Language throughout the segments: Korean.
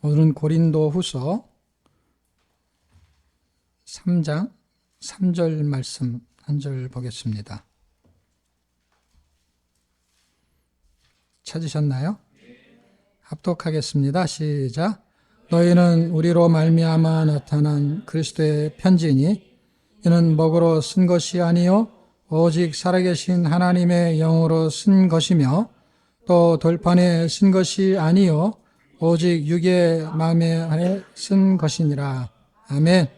오늘은 고린도후서 3장 3절 말씀 한 절 보겠습니다. 찾으셨나요? 합독하겠습니다. 시작. 너희는 우리로 말미암아 나타난 그리스도의 편지니 이는 먹으로 쓴 것이 아니요 오직 살아계신 하나님의 영으로 쓴 것이며 또 돌판에 쓴 것이 아니요 오직 육의 마음에 안에 쓴 것이니라. 아멘.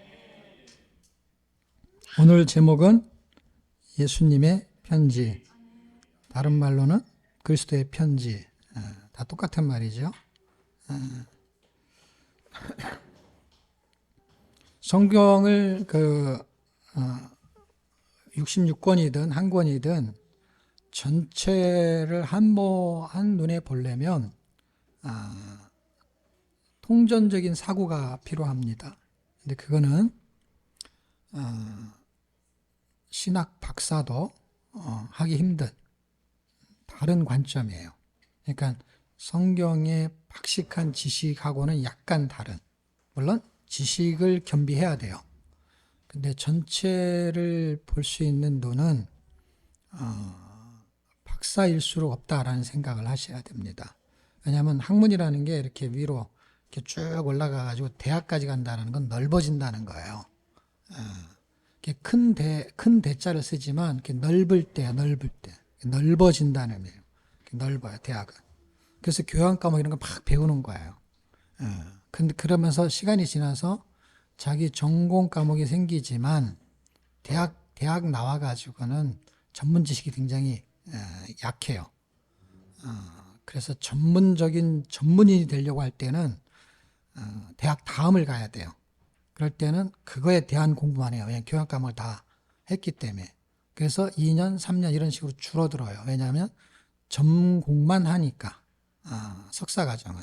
오늘 제목은 예수님의 편지, 다른 말로는 그리스도의 편지, 다 똑같은 말이죠. 성경을 66권이든 한 권이든 전체를 한눈에 보려면 통전적인 사고가 필요합니다. 근데 그거는 신학 박사도 하기 힘든 다른 관점이에요. 그러니까 성경의 박식한 지식하고는 약간 다른, 물론 지식을 겸비해야 돼요. 근데 전체를 볼 수 있는 눈은 박사일수록 없다라는 생각을 하셔야 됩니다. 왜냐하면 학문이라는 게 이렇게 위로 이렇게 쭉 올라가가지고 대학까지 간다는 건 넓어진다는 거예요. 큰 대자를 쓰지만 이렇게 넓을 때 넓어진다는 의미예요. 넓어요, 대학은. 그래서 교양 과목 이런 거 막 배우는 거예요. 근데 그러면서 시간이 지나서 자기 전공 과목이 생기지만 대학 나와가지고는 전문 지식이 굉장히 약해요. 그래서 전문인이 되려고 할 때는 대학 다음을 가야 돼요. 그럴 때는 그거에 대한 공부만 해요. 왜냐하면 교양 과목을 다 했기 때문에. 그래서 2년, 3년 이런 식으로 줄어들어요. 왜냐하면 전공만 하니까. 석사과정은.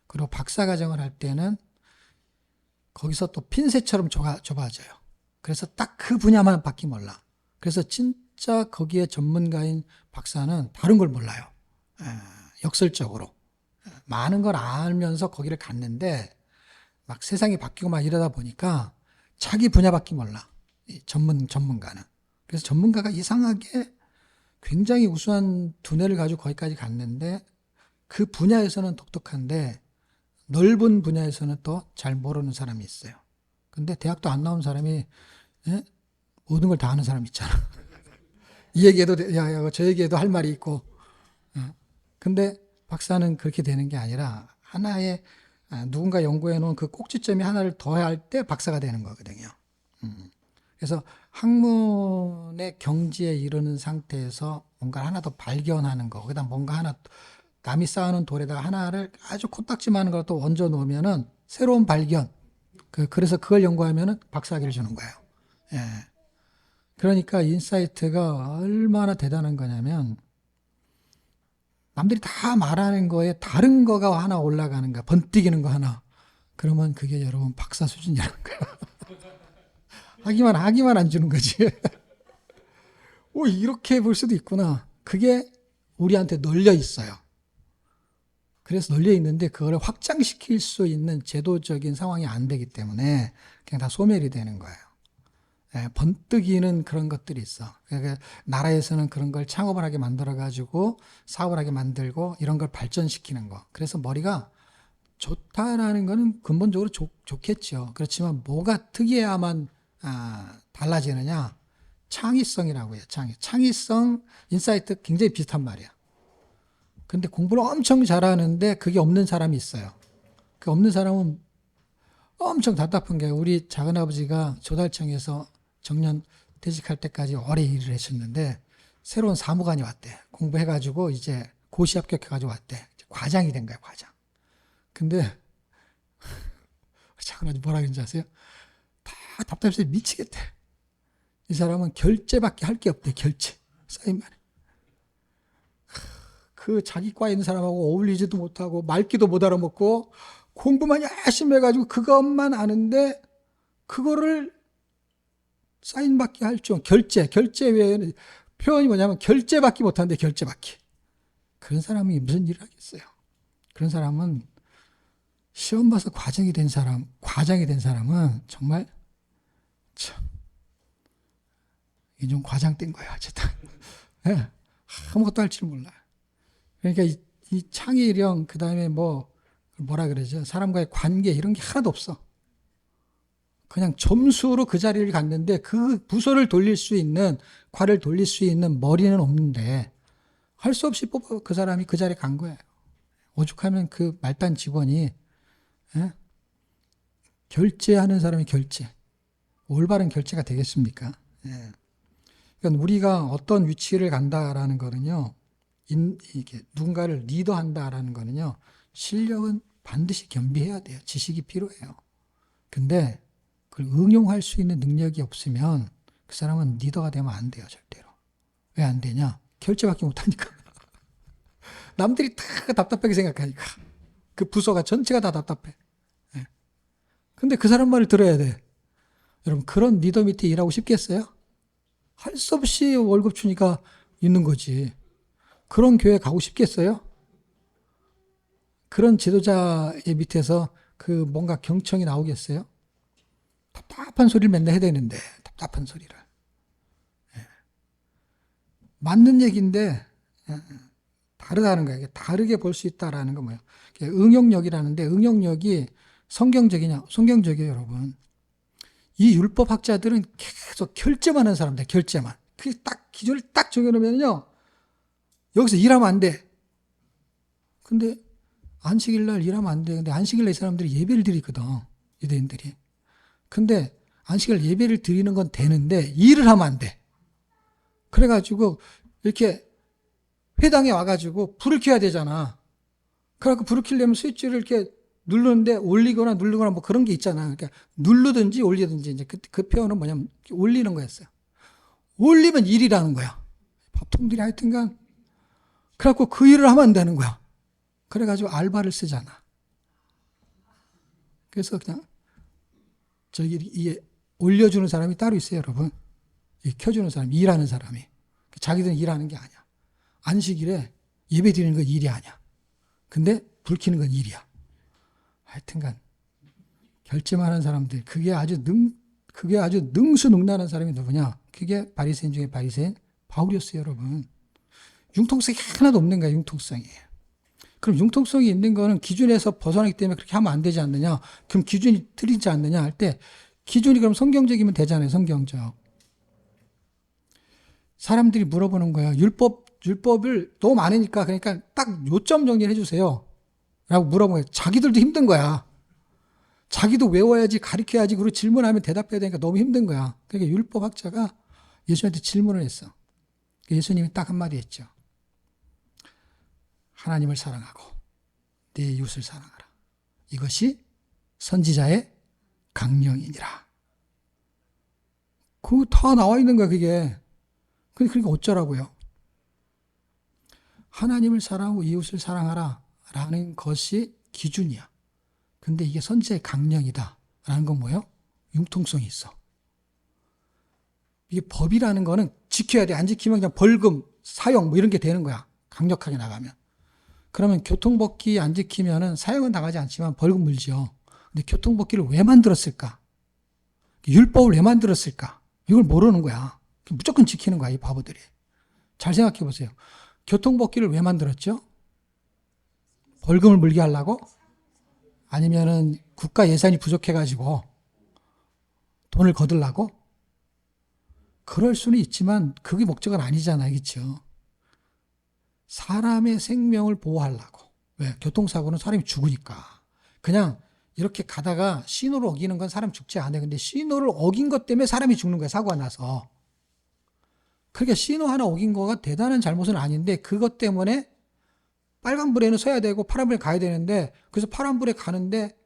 그리고 박사과정을 할 때는 거기서 또 핀셋처럼 좁아져요. 그래서 딱 그 분야만 밖에 몰라. 그래서 진짜 거기에 전문가인 박사는 다른 걸 몰라요. 역설적으로. 많은 걸 알면서 거기를 갔는데 막 세상이 바뀌고 막 이러다 보니까 자기 분야밖에 몰라. 전문가는. 그래서 전문가가 이상하게 굉장히 우수한 두뇌를 가지고 거기까지 갔는데 그 분야에서는 독특한데 넓은 분야에서는 또 잘 모르는 사람이 있어요. 근데 대학도 안 나온 사람이 모든 걸 다 아는 사람 있잖아. 이 얘기해도 저 얘기해도 할 말이 있고. 근데 박사는 그렇게 되는 게 아니라 하나의 누군가 연구해 놓은 그 꼭지점이 하나를 더할 때 박사가 되는 거거든요. 그래서 학문의 경지에 이르는 상태에서 뭔가 하나 더 발견하는 거, 그다음 뭔가 하나 남이 쌓아놓은 돌에다가 하나를 아주 코딱지만한 걸 또 얹어 놓으면은 새로운 발견. 그래서 그걸 연구하면은 박사학위를 주는 거예요. 예. 그러니까 인사이트가 얼마나 대단한 거냐면 남들이 다 말하는 거에 다른 거가 하나 올라가는 거야. 번뜩이는 거 하나. 그러면 그게 여러분 박사 수준이라는 거야. 하기만 안 주는 거지. 오, 이렇게 볼 수도 있구나. 그게 우리한테 널려 있어요. 그래서 널려 있는데 그걸 확장시킬 수 있는 제도적인 상황이 안 되기 때문에 그냥 다 소멸이 되는 거예요. 번뜩이는 그런 것들이 있어. 그러니까 나라에서는 그런 걸 창업을 하게 만들어가지고 사업을 하게 만들고 이런 걸 발전시키는 거. 그래서 머리가 좋다라는 거는 근본적으로 좋겠죠. 그렇지만 뭐가 특이해야만 달라지느냐? 창의성이라고 해요. 창의성, 인사이트 굉장히 비슷한 말이야. 근데 공부를 엄청 잘하는데 그게 없는 사람이 있어요. 그 없는 사람은 엄청 답답한 게 우리 작은아버지가 조달청에서 정년 퇴직할 때까지 오래 일을 하셨는데 새로운 사무관이 왔대. 공부해가지고 이제 고시 합격해가지고 왔대. 과장이 된 거야, 과장. 근데 작은아버지 뭐라 그런지 아세요? 다 답답해서 미치겠대. 이 사람은 결제밖에 할 게 없대. 결제. 사인만 해. 그 자기 과에 있는 사람하고 어울리지도 못하고 말귀도 못 알아먹고 공부만 열심히 해가지고 그것만 아는데 그거를 사인받기 할 줄 결제 외에는 표현이 뭐냐면 결제받기 못하는데 결제받기. 그런 사람이 무슨 일을 하겠어요. 그런 사람은 시험 봐서 과정이 된 사람은 정말 참, 이게 좀 과장된 거야, 어쨌든. 예, 아무것도 할 줄 몰라. 그러니까 이 창의력, 그 다음에 뭐라 그러죠? 사람과의 관계, 이런 게 하나도 없어. 그냥 점수로 그 자리를 갔는데 그 부서를 돌릴 수 있는, 관을 돌릴 수 있는 머리는 없는데 할 수 없이 뽑아 그 사람이 그 자리에 간 거예요. 오죽하면 그 말단 직원이, 예? 결제하는 사람이 올바른 결제가 되겠습니까? 예. 그러니까 우리가 어떤 위치를 간다라는 거는요, 이게 누군가를 리더한다라는 거는요, 실력은 반드시 겸비해야 돼요. 지식이 필요해요. 근데 그걸 응용할 수 있는 능력이 없으면 그 사람은 리더가 되면 안 돼요, 절대로. 왜 안 되냐? 결제밖에 못하니까. 남들이 다 답답하게 생각하니까. 그 부서가 전체가 다 답답해. 예. 근데 그 사람 말을 들어야 돼. 여러분, 그런 리더 밑에 일하고 싶겠어요? 할 수 없이 월급 주니까 있는 거지. 그런 교회 가고 싶겠어요? 그런 지도자의 밑에서 그 뭔가 경청이 나오겠어요? 답답한 소리를 맨날 해야 되는데, 답답한 소리를. 예. 맞는 얘기인데, 다르다는 거예요. 다르게 볼 수 있다라는 건 뭐예요? 응용력이라는데, 응용력이 성경적이냐? 성경적이에요, 여러분. 이 율법학자들은 계속 결제만 하는 사람들, 결제만. 그게 딱, 기준을 딱 정해놓으면요, 여기서 일하면 안 돼. 근데, 안식일 날 일하면 안 돼. 근데 안식일 날 이 사람들이 예배를 드리거든. 유대인들이. 근데, 안식일 예배를 드리는 건 되는데, 일을 하면 안 돼. 그래가지고, 이렇게, 회당에 와가지고, 불을 켜야 되잖아. 그래갖고, 불을 켜려면 스위치를 이렇게 누르는데, 올리거나 누르거나 뭐 그런 게 있잖아. 그러니까, 누르든지 올리든지, 이제 그 표현은 뭐냐면, 올리는 거였어요. 올리면 일이라는 거야. 밥통들이 하여튼간. 그래갖고 그 일을 하면 안 되는 거야. 그래가지고 알바를 쓰잖아. 그래서 그냥 저기 이게 올려주는 사람이 따로 있어요, 여러분. 켜주는 사람, 일하는 사람이. 자기들은 일하는 게 아니야. 안식일에 예배 드리는 건 일이 아니야. 근데 불 켜는 건 일이야. 하여튼간 결제만 하는 사람들, 그게 아주 능수능란한 사람이 누구냐? 그게 바리새인 중에 바리새인 바울이었어요, 여러분. 융통성이 하나도 없는 거야, 융통성이. 그럼 융통성이 있는 거는 기준에서 벗어나기 때문에 그렇게 하면 안 되지 않느냐? 그럼 기준이 틀리지 않느냐 할 때, 기준이 그럼 성경적이면 되잖아요, 성경적. 사람들이 물어보는 거야. 율법을 너무 많으니까, 그러니까 딱 요점 정리를 해주세요. 라고 물어보는 거야. 자기들도 힘든 거야. 자기도 외워야지, 가르쳐야지, 그리고 질문하면 대답해야 되니까 너무 힘든 거야. 그러니까 율법학자가 예수님한테 질문을 했어. 예수님이 딱 한마디 했죠. 하나님을 사랑하고 네 이웃을 사랑하라. 이것이 선지자의 강령이니라. 그거 다 나와 있는 거야, 그게. 그러니까 어쩌라고요? 하나님을 사랑하고 이웃을 사랑하라 라는 것이 기준이야. 근데 이게 선지자의 강령이다 라는 건 뭐예요? 융통성이 있어. 이게 법이라는 거는 지켜야 돼. 안 지키면 그냥 벌금, 사형 뭐 이런 게 되는 거야. 강력하게 나가면. 그러면 교통법규 안 지키면은 사형은 당하지 않지만 벌금 물죠. 근데 교통법규를 왜 만들었을까? 율법을 왜 만들었을까? 이걸 모르는 거야. 무조건 지키는 거야, 이 바보들이. 잘 생각해 보세요. 교통법규를 왜 만들었죠? 벌금을 물게 하려고? 아니면은 국가 예산이 부족해가지고 돈을 거두려고? 그럴 수는 있지만 그게 목적은 아니잖아요, 그렇죠? 사람의 생명을 보호하려고. 왜? 교통사고는 사람이 죽으니까. 그냥 이렇게 가다가 신호를 어기는 건 사람 죽지 않아요. 근데 신호를 어긴 것 때문에 사람이 죽는 거야, 사고가 나서. 그러니까 신호 하나 어긴 거가 대단한 잘못은 아닌데 그것 때문에 빨간불에는 서야 되고 파란불에 가야 되는데 그래서 파란불에 가는데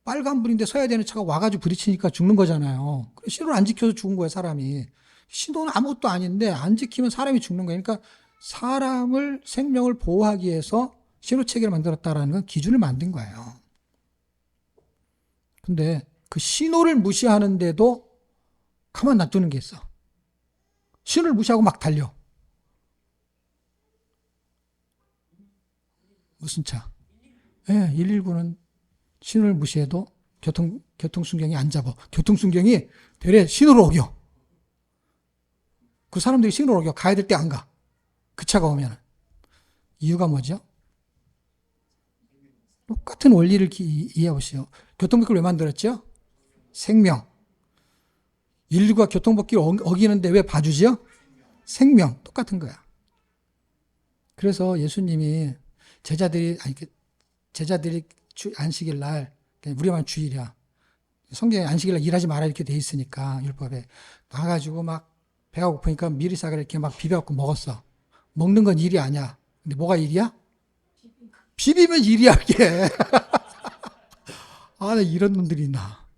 빨간불인데 서야 되는 차가 와가지고 부딪히니까 죽는 거잖아요. 신호를 안 지켜서 죽은 거예요, 사람이. 신호는 아무것도 아닌데 안 지키면 사람이 죽는 거예요. 그러니까 사람을 생명을 보호하기 위해서 신호체계를 만들었다라는 건 기준을 만든 거예요. 근데 그 신호를 무시하는데도 가만 놔두는 게 있어. 신호를 무시하고 막 달려. 무슨 차? 예, 119는 신호를 무시해도 교통순경이 안 잡아. 교통순경이 되레 신호를 어겨. 그 사람들이 신호를 어겨. 가야 될 때 안 가. 그 차가 오면. 이유가 뭐죠? 똑같은 원리를 이해해 보시오. 교통법규를 왜 만들었죠? 생명. 인류가 교통법규를 어기는데 왜 봐주지요? 생명. 똑같은 거야. 그래서 예수님이 제자들이 안식일 날, 우리만 주일이야. 성경에 안식일 날 일하지 마라 이렇게 돼 있으니까, 율법에. 나가가지고 막 배가 고프니까 미리사가 이렇게 막 비벼갖고 먹었어. 먹는 건 일이 아니야. 근데 뭐가 일이야? 비비면 일이야, 이게. 아, 이런 놈들이 있나.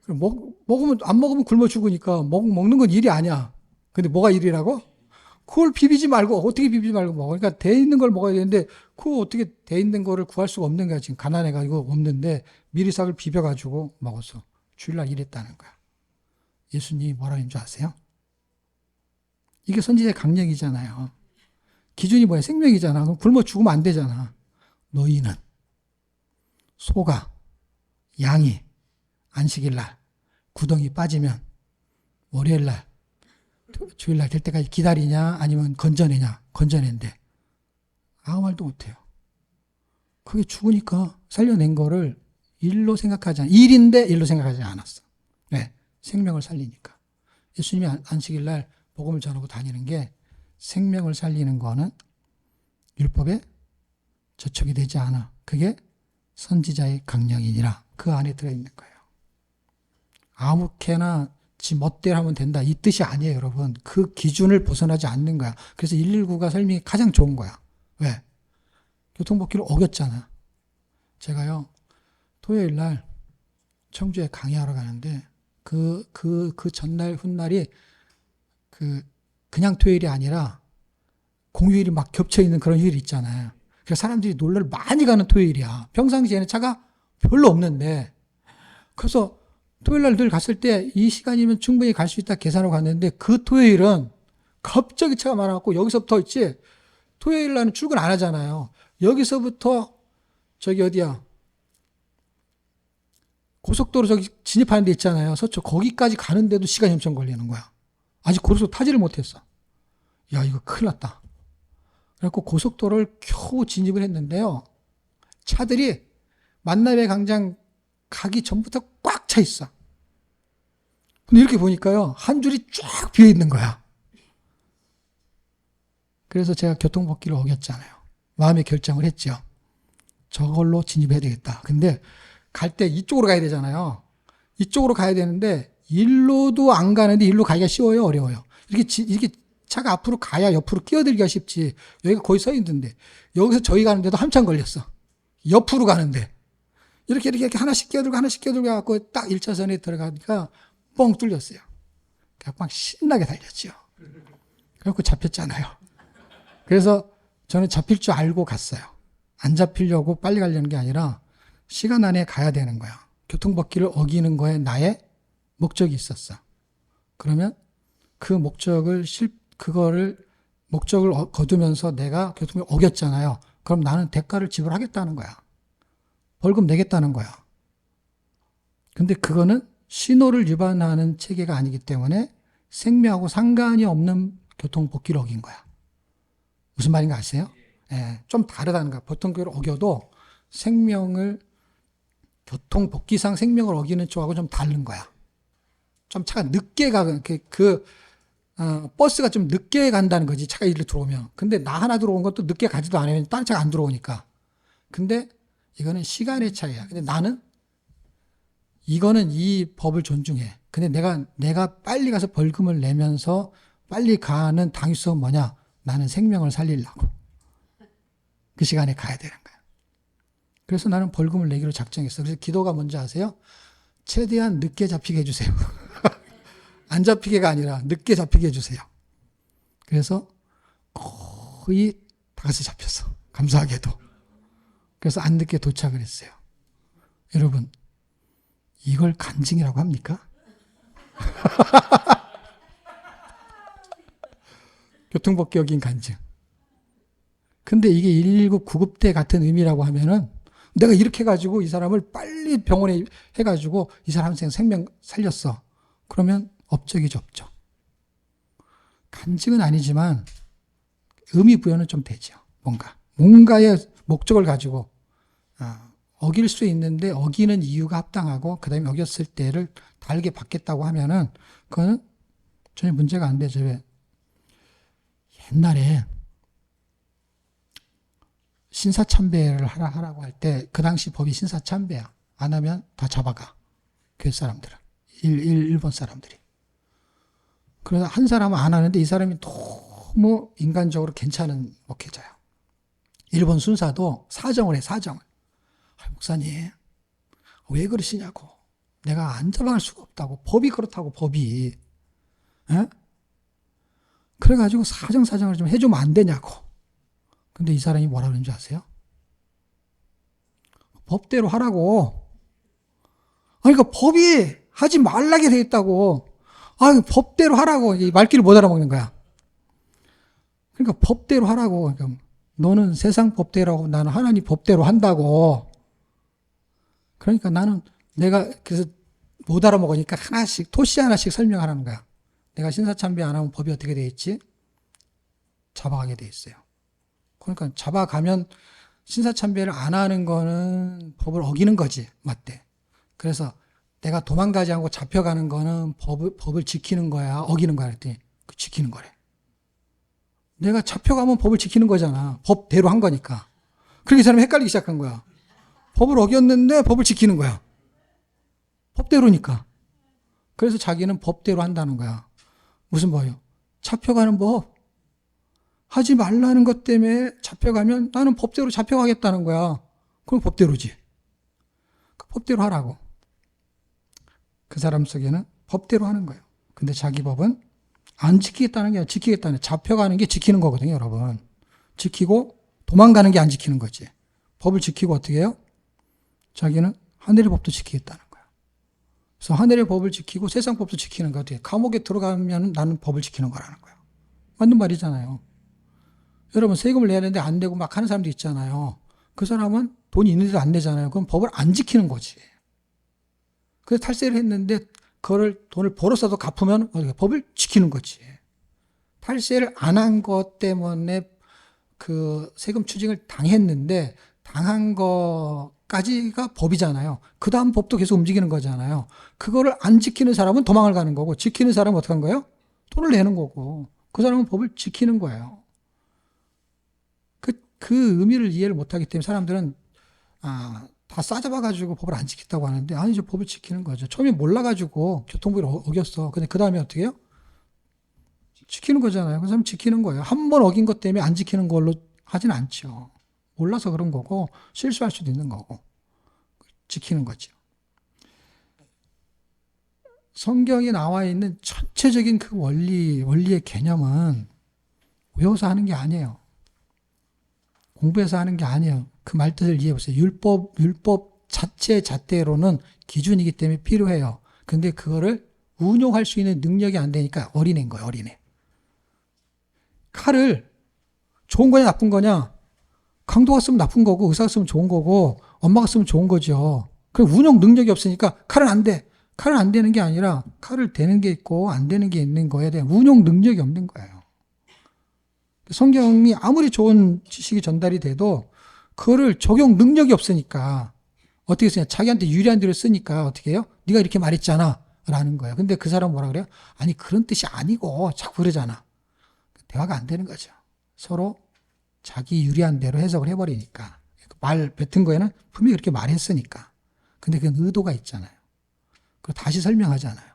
먹으면, 안 먹으면 굶어 죽으니까, 먹는 건 일이 아니야. 근데 뭐가 일이라고? 그걸 비비지 말고, 어떻게 비비지 말고 먹어. 그러니까, 돼 있는 걸 먹어야 되는데, 그거 어떻게 돼 있는 거를 구할 수가 없는 거야. 지금 가난해가지고 없는데, 미리싹을 비벼가지고 먹었어. 주일날 일했다는 거야. 예수님이 뭐라 했는 줄 아세요? 이게 선지자의 강령이잖아요. 기준이 뭐야? 생명이잖아. 그럼 굶어 죽으면 안 되잖아. 너희는 소가, 양이 안식일날 구덩이 빠지면 월요일날, 주일날 될 때까지 기다리냐 아니면 건져내냐? 건져낸대. 아무 말도 못해요. 그게 죽으니까 살려낸 거를 일로 생각하지 않아. 일인데 일로 생각하지 않았어. 네, 생명을 살리니까. 예수님이 안식일날 복음을 전하고 다니는 게 생명을 살리는 거는 율법에 저촉이 되지 않아. 그게 선지자의 강령이니라. 그 안에 들어있는 거예요. 아무렇게나 지 멋대로 하면 된다. 이 뜻이 아니에요, 여러분. 그 기준을 벗어나지 않는 거야. 그래서 119가 삶이 가장 좋은 거야. 왜? 교통법규를 어겼잖아. 제가요, 토요일 날 청주에 강의하러 가는데, 그 전날, 훗날이 그냥 토요일이 아니라 공휴일이 막 겹쳐 있는 그런 휴일이 있잖아요. 그래서 사람들이 놀러를 많이 가는 토요일이야. 평상시에는 차가 별로 없는데. 그래서 토요일 날 늘 갔을 때 이 시간이면 충분히 갈 수 있다 계산하고 갔는데 그 토요일은 갑자기 차가 많아갖고 여기서부터 있지. 토요일 날은 출근 안 하잖아요. 여기서부터 저기 어디야. 고속도로 저기 진입하는 데 있잖아요. 서초. 거기까지 가는데도 시간이 엄청 걸리는 거야. 아직 고속도로 타지를 못했어. 야, 이거 큰일 났다. 그래갖고 고속도로를 겨우 진입을 했는데요. 차들이 만남의 광장 가기 전부터 꽉 차 있어. 근데 이렇게 보니까요. 한 줄이 쫙 비어 있는 거야. 그래서 제가 교통법규를 어겼잖아요. 마음의 결정을 했죠. 저걸로 진입해야 되겠다. 근데 갈 때 이쪽으로 가야 되잖아요. 이쪽으로 가야 되는데 일로도 안 가는데 일로 가기가 쉬워요? 어려워요? 이렇게 차가 앞으로 가야 옆으로 끼어들기가 쉽지. 여기가 거의 서 있는데 여기서 저희 가는데도 한참 걸렸어. 옆으로 가는데 이렇게 하나씩 끼어들고 해갖고 딱 1차선에 들어가니까 뻥 뚫렸어요. 그래서 막 신나게 달렸죠. 그래갖고 잡혔잖아요. 그래서 저는 잡힐 줄 알고 갔어요. 안 잡히려고 빨리 가려는 게 아니라 시간 안에 가야 되는 거야. 교통법규를 어기는 거에 나의 목적이 있었어. 그러면 그 목적을 거두면서 내가 교통법규를 어겼잖아요. 그럼 나는 대가를 지불하겠다는 거야. 벌금 내겠다는 거야. 근데 그거는 신호를 위반하는 체계가 아니기 때문에 생명하고 상관이 없는 교통법규를 어긴 거야. 무슨 말인가 아세요? 예, 좀 다르다는 거야. 교통법규를 어겨도 교통법규상 생명을 어기는 쪽하고 좀 다른 거야. 좀 차가 늦게 버스가 좀 늦게 간다는 거지. 차가 일로 들어오면. 근데 나 하나 들어온 것도 늦게 가지도 않으면 다른 차가 안 들어오니까. 근데 이거는 시간의 차이야. 근데 이거는 이 법을 존중해. 근데 내가 빨리 가서 벌금을 내면서 빨리 가는 당위성은 뭐냐? 나는 생명을 살리려고. 그 시간에 가야 되는 거야. 그래서 나는 벌금을 내기로 작정했어. 그래서 기도가 뭔지 아세요? 최대한 늦게 잡히게 해주세요. 안 잡히게가 아니라 늦게 잡히게 해주세요. 그래서 거의 다 같이 잡혔어. 감사하게도. 그래서 안 늦게 도착을 했어요. 여러분, 이걸 간증이라고 합니까? 교통법규 어긴 간증. 근데 이게 119 구급대 같은 의미라고 하면은 내가 이렇게 해가지고 이 사람을 빨리 병원에 해가지고 이 사람 생명 살렸어. 그러면 업적이죠, 업적. 간증은 아니지만 의미 부여는 좀 되죠. 뭔가의 목적을 가지고 어길 수 있는데 어기는 이유가 합당하고 그 다음에 어겼을 때를 다르게 받겠다고 하면은 그거는 전혀 문제가 안 되죠. 왜? 옛날에 신사참배를 하라고 할 때 그 당시 법이 신사참배야. 안 하면 다 잡아가. 교회 사람들은. 일본 사람들이. 그래서 한 사람은 안 하는데 이 사람이 너무 인간적으로 괜찮은 목회자야. 일본 순사도 사정을 해, 사정을. 목사님, 왜 그러시냐고. 내가 안 잡아갈 수가 없다고. 법이 그렇다고, 법이. 에? 그래가지고 사정을 좀 해주면 안 되냐고. 근데 이 사람이 뭐라 그러는지 아세요? 법대로 하라고. 그러니까 법이 하지 말라게 돼 있다고. 법대로 하라고. 이 말귀를 못 알아먹는 거야. 그러니까 법대로 하라고. 그러니까 너는 세상 법대로 하고 나는 하나님 법대로 한다고. 그러니까 내가 그래서 못 알아먹으니까 하나씩, 토시 하나씩 설명하라는 거야. 내가 신사참배 안 하면 법이 어떻게 돼 있지? 잡아가게 돼 있어요. 그러니까 잡아가면 신사참배를 안 하는 거는 법을 어기는 거지. 맞대. 그래서 내가 도망가지 않고 잡혀가는 거는 법을 지키는 거야, 어기는 거야 그랬더니 지키는 거래. 내가 잡혀가면 법을 지키는 거잖아. 법대로 한 거니까. 그렇게 이 사람이 헷갈리기 시작한 거야. 법을 어겼는데 법을 지키는 거야. 법대로니까. 그래서 자기는 법대로 한다는 거야. 무슨 법이요? 잡혀가는 법. 하지 말라는 것 때문에 잡혀가면 나는 법대로 잡혀가겠다는 거야. 그럼 법대로지. 법대로 하라고. 그 사람 속에는 법대로 하는 거예요. 근데 자기 법은 안 지키겠다는 게 아니라 지키겠다는, 잡혀가는 게 지키는 거거든요, 여러분. 지키고 도망가는 게 안 지키는 거지. 법을 지키고 어떻게 해요? 자기는 하늘의 법도 지키겠다는 거야. 그래서 하늘의 법을 지키고 세상 법도 지키는 거야. 감옥에 들어가면 나는 법을 지키는 거라는 거야. 맞는 말이잖아요. 여러분 세금을 내야 되는데 안 내고 막 하는 사람도 있잖아요. 그 사람은 돈이 있는데도 안 내잖아요. 그럼 법을 안 지키는 거지. 그래서 탈세를 했는데 그걸 돈을 벌어서도 갚으면 법을 지키는 거지. 탈세를 안 한 것 때문에 그 세금 추징을 당했는데 당한 거까지가 법이잖아요. 그 다음 법도 계속 움직이는 거잖아요. 그거를 안 지키는 사람은 도망을 가는 거고 지키는 사람은 어떻게 한 거예요? 돈을 내는 거고 그 사람은 법을 지키는 거예요. 그 의미를 이해를 못하기 때문에 사람들은 다 싸잡아가지고 법을 안 지켰다고 하는데 아니죠. 법을 지키는 거죠. 처음에 몰라가지고 교통법을 어겼어. 근데 그 다음에 어떻게 해요? 지키는 거잖아요. 그 사람 지키는 거예요. 한 번 어긴 것 때문에 안 지키는 걸로 하진 않죠. 몰라서 그런 거고 실수할 수도 있는 거고 지키는 거죠. 성경에 나와 있는 전체적인 그 원리의 개념은 외워서 하는 게 아니에요. 공부해서 하는 게 아니에요. 그 말뜻을 이해해보세요. 율법 잣대로는 기준이기 때문에 필요해요. 근데 그거를 운용할 수 있는 능력이 안 되니까 어린애인 거예요, 어린애. 칼을 좋은 거냐, 나쁜 거냐? 강도가 쓰면 나쁜 거고, 의사가 쓰면 좋은 거고, 엄마가 쓰면 좋은 거죠. 그 운용 능력이 없으니까 칼은 안 돼. 칼은 안 되는 게 아니라 칼을 되는 게 있고, 안 되는 게 있는 거에 대한 운용 능력이 없는 거예요. 성경이 아무리 좋은 지식이 전달이 돼도 그거를 적용 능력이 없으니까 어떻게 쓰냐. 자기한테 유리한 대로 쓰니까 어떻게 해요? 네가 이렇게 말했잖아 라는 거예요. 근데 그 사람은 뭐라 그래요? 아니 그런 뜻이 아니고 자꾸 그러잖아. 대화가 안 되는 거죠. 서로 자기 유리한 대로 해석을 해버리니까. 말 뱉은 거에는 분명히 그렇게 말했으니까. 근데 그건 의도가 있잖아요. 그걸 다시 설명하잖아요.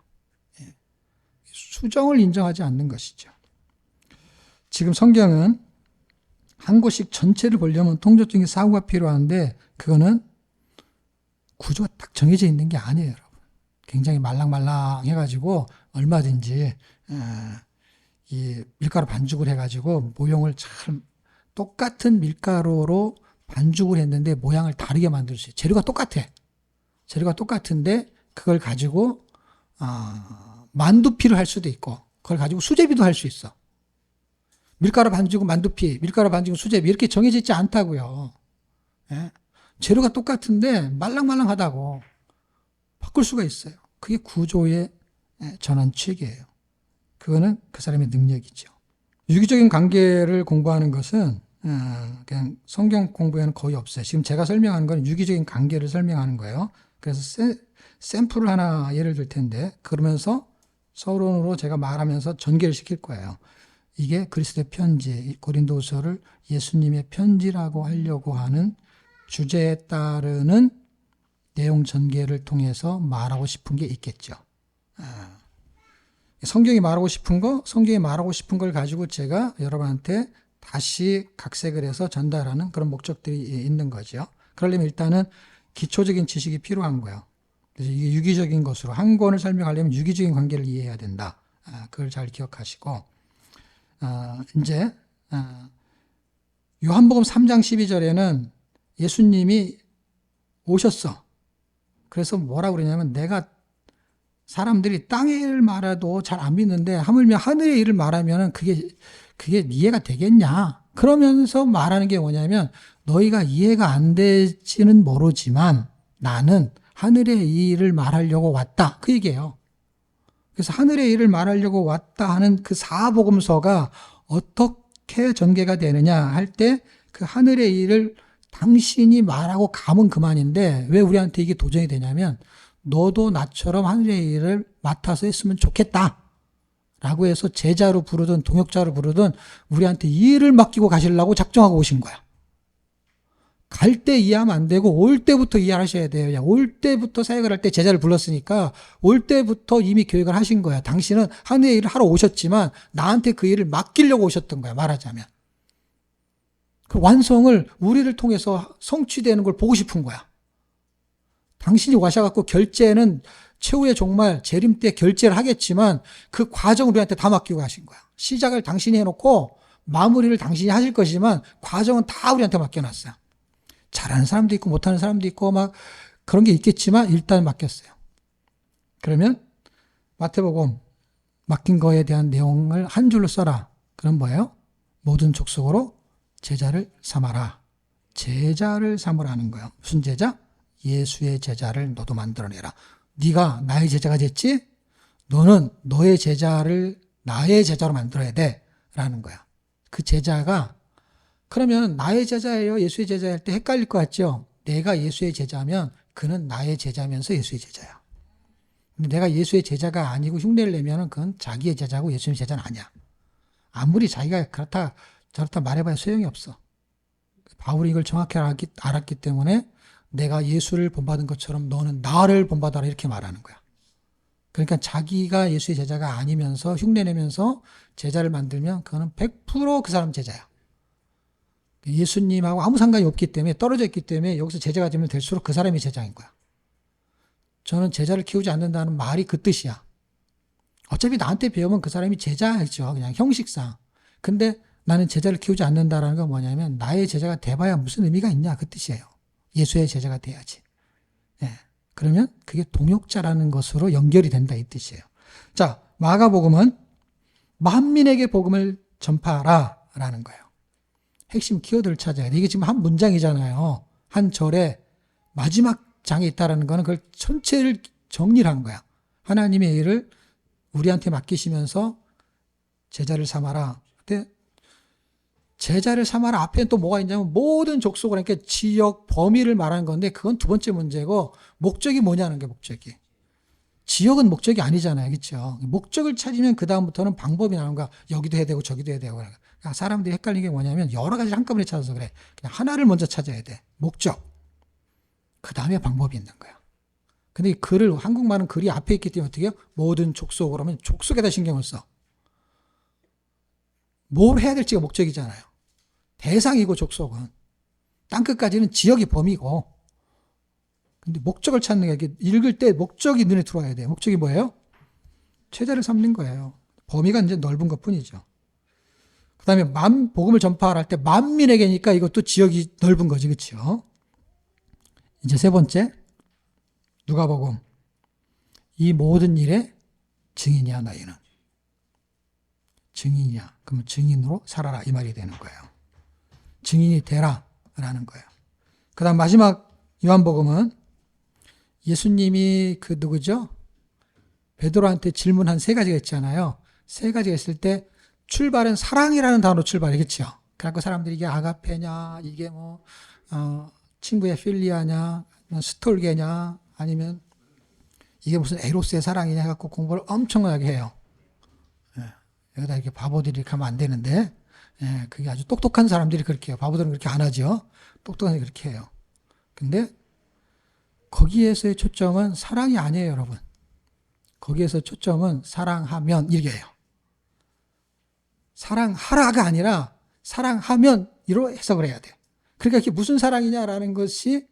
수정을 인정하지 않는 것이죠. 지금 성경은 한 곳씩 전체를 보려면 통조적인 사고가 필요한데 그거는 구조가 딱 정해져 있는 게 아니에요, 여러분. 굉장히 말랑말랑 해가지고 얼마든지 이 밀가루 반죽을 해가지고 모형을 잘 똑같은 밀가루로 반죽을 했는데 모양을 다르게 만들 수 있어요. 재료가 똑같아. 재료가 똑같은데 그걸 가지고 만두피를 할 수도 있고 그걸 가지고 수제비도 할 수 있어. 밀가루 반죽은 만두피, 밀가루 반죽은 수제비 이렇게 정해져 있지 않다고요. 예? 재료가 똑같은데 말랑말랑하다고 바꿀 수가 있어요. 그게 구조의 전환책이에요. 그거는 그 사람의 능력이죠. 유기적인 관계를 공부하는 것은 그냥 성경 공부에는 거의 없어요. 지금 제가 설명하는 건 유기적인 관계를 설명하는 거예요. 그래서 샘플을 하나 예를 들 텐데 그러면서 서론으로 제가 말하면서 전개를 시킬 거예요. 이게 그리스도의 편지, 고린도서를 예수님의 편지라고 하려고 하는 주제에 따르는 내용 전개를 통해서 말하고 싶은 게 있겠죠. 성경이 말하고 싶은 걸 가지고 제가 여러분한테 다시 각색을 해서 전달하는 그런 목적들이 있는 거죠. 그러려면 일단은 기초적인 지식이 필요한 거예요. 그래서 이게 유기적인 것으로 한 권을 설명하려면 유기적인 관계를 이해해야 된다. 그걸 잘 기억하시고 이제 요한복음 3장 12절에는 예수님이 오셨어. 그래서 뭐라고 그러냐면 내가 사람들이 땅의 일을 말해도 잘 안 믿는데 하물며 하늘의 일을 말하면 그게 이해가 되겠냐. 그러면서 말하는 게 뭐냐면 너희가 이해가 안 될지는 모르지만 나는 하늘의 일을 말하려고 왔다. 그 얘기예요. 그래서 하늘의 일을 말하려고 왔다 하는 그 사복음서가 어떻게 전개가 되느냐 할 때 그 하늘의 일을 당신이 말하고 가면 그만인데 왜 우리한테 이게 도전이 되냐면 너도 나처럼 하늘의 일을 맡아서 했으면 좋겠다. 라고 해서 제자로 부르든 동역자로 부르든 우리한테 이 일을 맡기고 가시려고 작정하고 오신 거야. 갈 때 이해하면 안 되고 올 때부터 이해하셔야 돼요. 올 때부터 사역을 할 때 제자를 불렀으니까 올 때부터 이미 계획을 하신 거야. 당신은 하늘의 일을 하러 오셨지만 나한테 그 일을 맡기려고 오셨던 거야. 말하자면. 그 완성을 우리를 통해서 성취되는 걸 보고 싶은 거야. 당신이 와셔갖고 결제는 최후에 정말 재림 때 결제를 하겠지만 그 과정을 우리한테 다 맡기고 가신 거야. 시작을 당신이 해놓고 마무리를 당신이 하실 것이지만 과정은 다 우리한테 맡겨놨어요. 잘하는 사람도 있고 못하는 사람도 있고 막 그런 게 있겠지만 일단 맡겼어요. 그러면 마태복음 맡긴 거에 대한 내용을 한 줄로 써라. 그럼 뭐예요? 모든 족속으로 제자를 삼아라. 제자를 삼으라는 거예요. 무슨 제자? 예수의 제자를 너도 만들어내라. 네가 나의 제자가 됐지? 너는 너의 제자를 나의 제자로 만들어야 돼. 라는 거야. 그 제자가 그러면 나의 제자예요? 예수의 제자일 때 헷갈릴 것 같죠? 내가 예수의 제자면 그는 나의 제자면서 예수의 제자야. 근데 내가 예수의 제자가 아니고 흉내를 내면 그건 자기의 제자고 예수님의 제자는 아니야. 아무리 자기가 그렇다 저렇다 말해봐야 소용이 없어. 바울이 이걸 정확히 알았기 때문에 내가 예수를 본받은 것처럼 너는 나를 본받아라 이렇게 말하는 거야. 그러니까 자기가 예수의 제자가 아니면서 흉내내면서 제자를 만들면 그거는 100% 그 사람 제자야. 예수님하고 아무 상관이 없기 때문에 떨어져 있기 때문에 여기서 제자가 되면 될수록 그 사람이 제자인 거야. 저는 제자를 키우지 않는다는 말이 그 뜻이야. 어차피 나한테 배우면 그 사람이 제자죠. 그냥 형식상. 근데 나는 제자를 키우지 않는다라는 건 뭐냐면 나의 제자가 돼봐야 무슨 의미가 있냐 그 뜻이에요. 예수의 제자가 돼야지. 예. 그러면 그게 동역자라는 것으로 연결이 된다 이 뜻이에요. 자, 마가복음은 만민에게 복음을 전파하라 라는 거예요. 핵심 키워드를 찾아야 돼. 이게 지금 한 문장이잖아요. 한 절에 마지막 장에 있다라는 거는 그걸 전체를 정리를 한 거야. 하나님의 일을 우리한테 맡기시면서 제자를 삼아라. 근데 제자를 삼아라 앞에는 또 뭐가 있냐면 모든 족속을 그러니까 지역 범위를 말하는 건데 그건 두 번째 문제고 목적이 뭐냐는 게 목적이. 지역은 목적이 아니잖아요. 그렇죠? 목적을 찾으면 그 다음부터는 방법이 나오는 거야. 여기도 해야 되고 저기도 해야 되고. 그러니까 사람들이 헷갈리는 게 뭐냐면 여러 가지를 한꺼번에 찾아서 그래. 그냥 하나를 먼저 찾아야 돼. 목적. 그 다음에 방법이 있는 거야. 근데 이 글을 한국말은 글이 앞에 있기 때문에 어떻게 해요? 모든 족속으로 하면 족속에다 신경을 써. 뭘 해야 될지가 목적이잖아요. 대상이고 족속은. 땅끝까지는 지역이 범위고. 근데 목적을 찾는 게 이렇게 읽을 때 목적이 눈에 들어와야 돼요. 목적이 뭐예요? 제자를 삼는 거예요. 범위가 이제 넓은 것 뿐이죠. 그 다음에 복음을 전파할 때 만민에게니까 이것도 지역이 넓은 거지. 그렇죠? 이제 세 번째. 누가복음. 이 모든 일에 증인이야 너희는. 증인이야. 그러면 증인으로 살아라 이 말이 되는 거예요. 증인이 되라 라는 거예요. 그 다음 마지막 요한복음은 예수님이 그 누구죠? 베드로한테 질문한 세 가지가 있잖아요. 세 가지가 있을 때 출발은 사랑이라는 단어로 출발이겠죠. 그래갖고 사람들이 이게 아가페냐, 이게 뭐 친구의 필리아냐, 스톨게냐, 아니면 이게 무슨 에로스의 사랑이냐 해갖고 공부를 엄청나게 해요. 여기다 이렇게 바보들이 이렇게 하면 안 되는데, 그게 아주 똑똑한 사람들이 그렇게 해요. 바보들은 그렇게 안 하죠. 똑똑한 사람이 그렇게 해요. 근데 거기에서의 초점은 사랑이 아니에요, 여러분. 거기에서 초점은 사랑하면 이게요. 사랑하라가 아니라 사랑하면 이로 해석을 해야 돼요. 그러니까 이게 무슨 사랑이냐라는 것이